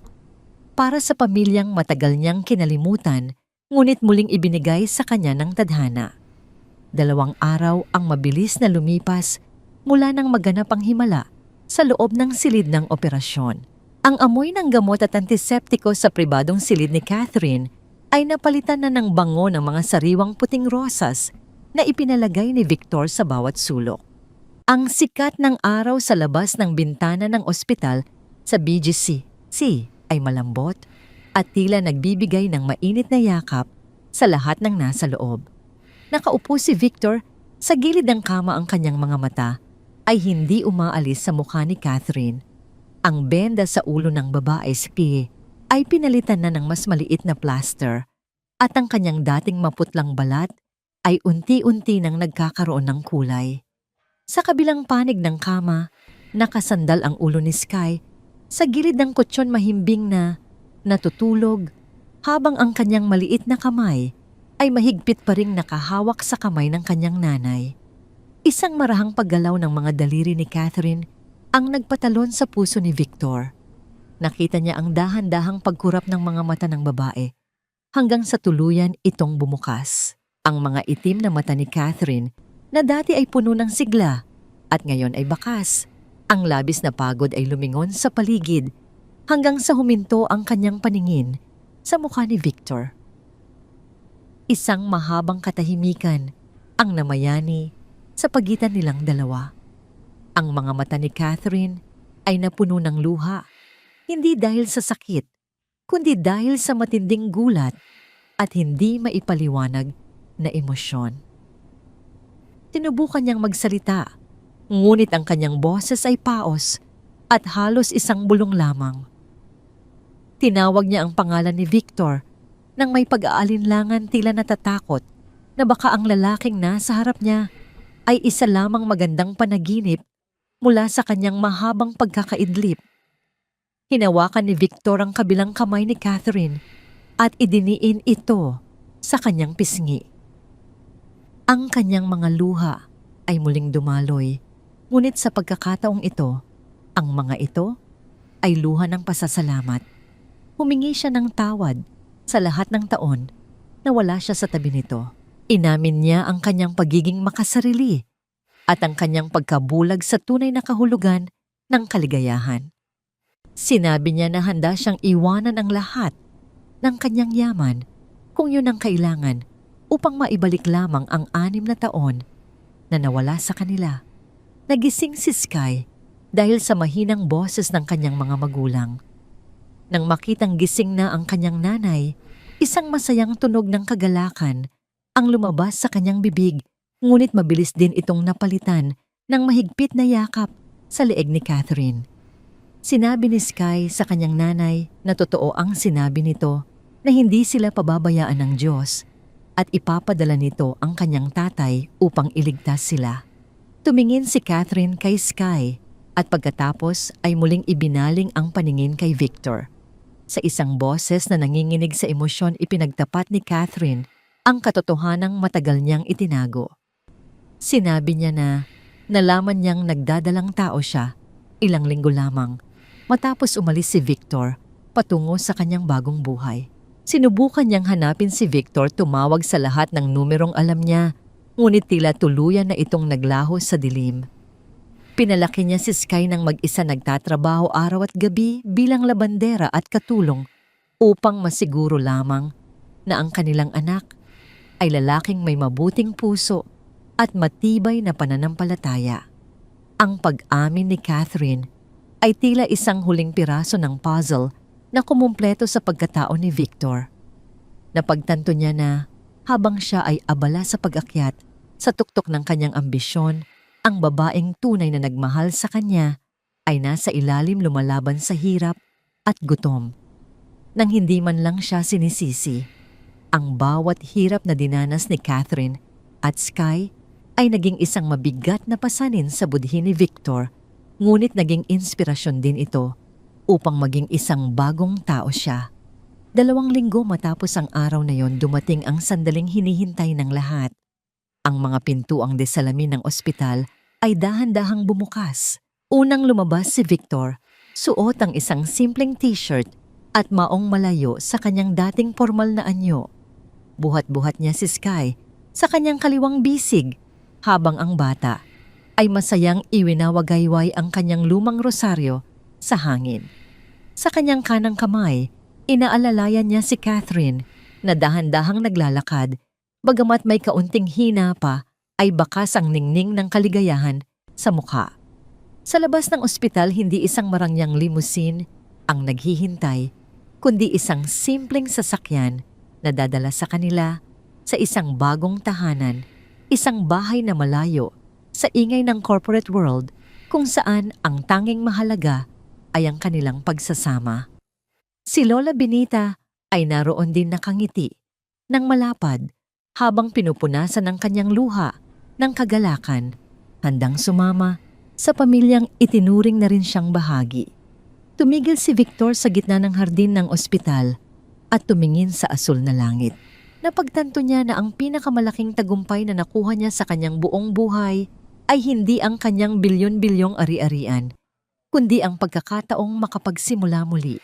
para sa pamilyang matagal niyang kinalimutan ngunit muling ibinigay sa kanya ng tadhana. 2 araw ang mabilis na lumipas mula nang maganap ang himala sa loob ng silid ng operasyon. Ang amoy ng gamot at antiseptiko sa pribadong silid ni Catherine ay napalitan na ng bango ng mga sariwang puting rosas na ipinalagay ni Victor sa bawat sulok. Ang sikat ng araw sa labas ng bintana ng ospital sa BGC ay malambot at tila nagbibigay ng mainit na yakap sa lahat ng nasa loob. Nakaupo si Victor sa gilid ng kama, ang kanyang mga mata ay hindi umaalis sa mukha ni Catherine. Ang benda sa ulo ng babae ay pinalitan na ng mas maliit na plaster at ang kanyang dating maputlang balat ay unti-unti nang nagkakaroon ng kulay. Sa kabilang panig ng kama, nakasandal ang ulo ni Sky sa gilid ng kutsyon, mahimbing na natutulog habang ang kanyang maliit na kamay ay mahigpit pa ring nakahawak sa kamay ng kanyang nanay. Isang marahang paggalaw ng mga daliri ni Catherine ang nagpatalon sa puso ni Victor. Nakita niya ang dahan-dahang pagkurap ng mga mata ng babae hanggang sa tuluyan itong bumukas. Ang mga itim na mata ni Catherine na dati ay puno ng sigla at ngayon ay bakas. Ang labis na pagod ay lumingon sa paligid hanggang sa huminto ang kanyang paningin sa mukha ni Victor. Isang mahabang katahimikan ang namayani sa pagitan nilang dalawa. Ang mga mata ni Catherine ay napuno ng luha, hindi dahil sa sakit, kundi dahil sa matinding gulat at hindi maipaliwanag na emosyon. Tinubukan niyang magsalita, ngunit ang kanyang boses ay paos at halos isang bulong lamang. Tinawag niya ang pangalan ni Victor nang may pag-aalinlangan, tila natatakot na baka ang lalaking nasa harap niya ay isa lamang magandang panaginip mula sa kanyang mahabang pagkakaidlip. Hinawakan ni Victor ang kabilang kamay ni Catherine at idiniin ito sa kanyang pisngi. Ang kanyang mga luha ay muling dumaloy, ngunit sa pagkakataong ito, ang mga ito ay luha ng pasasalamat. Humingi siya ng tawad sa lahat ng taon na wala siya sa tabi nito. Inamin niya ang kanyang pagiging makasarili at ang kanyang pagkabulag sa tunay na kahulugan ng kaligayahan. Sinabi niya na handa siyang iwanan ang lahat ng kanyang yaman kung yun ang kailangan upang maibalik lamang ang 6 na taon na nawala sa kanila. Nagising si Sky dahil sa mahinang boses ng kanyang mga magulang. Nang makitang gising na ang kanyang nanay, isang masayang tunog ng kagalakan ang lumabas sa kanyang bibig, ngunit mabilis din itong napalitan ng mahigpit na yakap sa leeg ni Catherine. Sinabi ni Sky sa kanyang nanay na totoo ang sinabi nito na hindi sila pababayaan ng Diyos at ipapadala nito ang kanyang tatay upang iligtas sila. Tumingin si Catherine kay Sky at pagkatapos ay muling ibinaling ang paningin kay Victor. Sa isang boses na nanginginig sa emosyon, ipinagtapat ni Catherine ang katotohanang matagal niyang itinago. Sinabi niya na nalaman niyang nagdadalang tao siya ilang linggo lamang matapos umalis si Victor patungo sa kanyang bagong buhay. Sinubukan niyang hanapin si Victor, tumawag sa lahat ng numerong alam niya, ngunit tila tuluyan na itong naglaho sa dilim. Pinalaki niya si Sky nang mag-isa nagtatrabaho araw at gabi bilang labandera at katulong upang masiguro lamang na ang kanilang anak ay lalaking may mabuting puso at matibay na pananampalataya. Ang pag-amin ni Catherine ay tila isang huling piraso ng puzzle na kumumpleto sa pagkatao ni Victor. Napagtanto niya na habang siya ay abala sa pag-akyat sa tuktok ng kanyang ambisyon, ang babaeng tunay na nagmahal sa kanya ay nasa ilalim lumalaban sa hirap at gutom. Nang hindi man lang siya sinisisi, ang bawat hirap na dinanas ni Catherine at Sky ay naging isang mabigat na pasanin sa budhi ni Victor, ngunit naging inspirasyon din ito upang maging isang bagong tao siya. 2 linggo matapos ang araw na yon, dumating ang sandaling hinihintay ng lahat. Ang mga pintuang de salamin ng ospital ay dahan-dahang bumukas. Unang lumabas si Victor, suot ang isang simpleng t-shirt at maong malayo sa kanyang dating formal na anyo. Buhat-buhat niya si Sky sa kanyang kaliwang bisig, habang ang bata ay masayang iwinawagayway ang kanyang lumang rosaryo sa hangin. Sa kanyang kanang kamay, inaalalayan niya si Catherine na dahan-dahang naglalakad, bagamat may kaunting hina pa ay bakas ang ningning ng kaligayahan sa mukha. Sa labas ng ospital, hindi isang marangyang limousine ang naghihintay, kundi isang simpleng sasakyan na dadala sa kanila sa isang bagong tahanan, isang bahay na malayo sa ingay ng corporate world kung saan ang tanging mahalaga ay ang kanilang pagsasama. Si Lola Benita ay naroon din nakangiti ng malapad habang pinupunasan ng kanyang luha ng kagalakan, handang sumama sa pamilyang itinuring na rin siyang bahagi. Tumigil si Victor sa gitna ng hardin ng ospital at tumingin sa asul na langit. Napagtanto niya na ang pinakamalaking tagumpay na nakuha niya sa kanyang buong buhay ay hindi ang kanyang bilyon-bilyong ari-arian, kundi ang pagkakataong makapagsimula muli.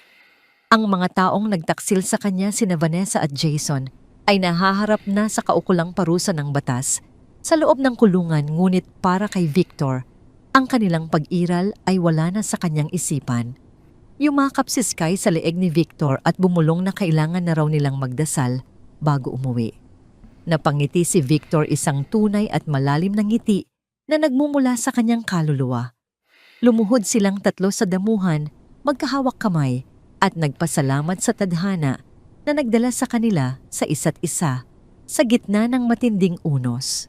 Ang mga taong nagtaksil sa kanya, sina Vanessa at Jason, ay nahaharap na sa kaukulang parusa ng batas sa loob ng kulungan, ngunit para kay Victor, ang kanilang pag-iral ay wala na sa kanyang isipan. Yumakap si Sky sa leeg ni Victor at bumulong na kailangan na raw nilang magdasal bago umuwi. Napangiti si Victor, isang tunay at malalim na ngiti na nagmumula sa kanyang kaluluwa. Lumuhod silang tatlo sa damuhan, magkahawak kamay, at nagpasalamat sa tadhana na nagdala sa kanila sa isa't isa sa gitna ng matinding unos.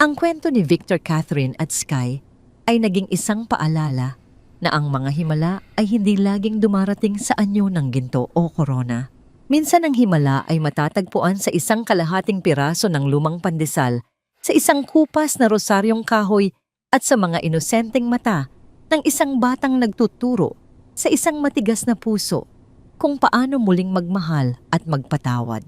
Ang kwento ni Victor, Catherine at Sky ay naging isang paalala na ang mga himala ay hindi laging dumarating sa anyo ng ginto o korona. Minsan ang himala ay matatagpuan sa isang kalahating piraso ng lumang pandesal, sa isang kupas na rosaryong kahoy at sa mga inosenteng mata ng isang batang nagtuturo sa isang matigas na puso kung paano muling magmahal at magpatawad.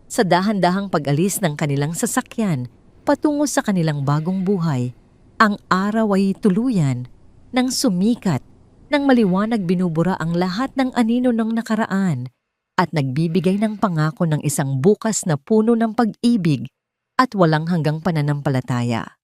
Sa dahan-dahang pag-alis ng kanilang sasakyan patungo sa kanilang bagong buhay, ang araw ay tuluyan nang sumikat, nang maliwanag binubura ang lahat ng anino ng nakaraan at nagbibigay ng pangako ng isang bukas na puno ng pag-ibig at walang hanggang pananampalataya.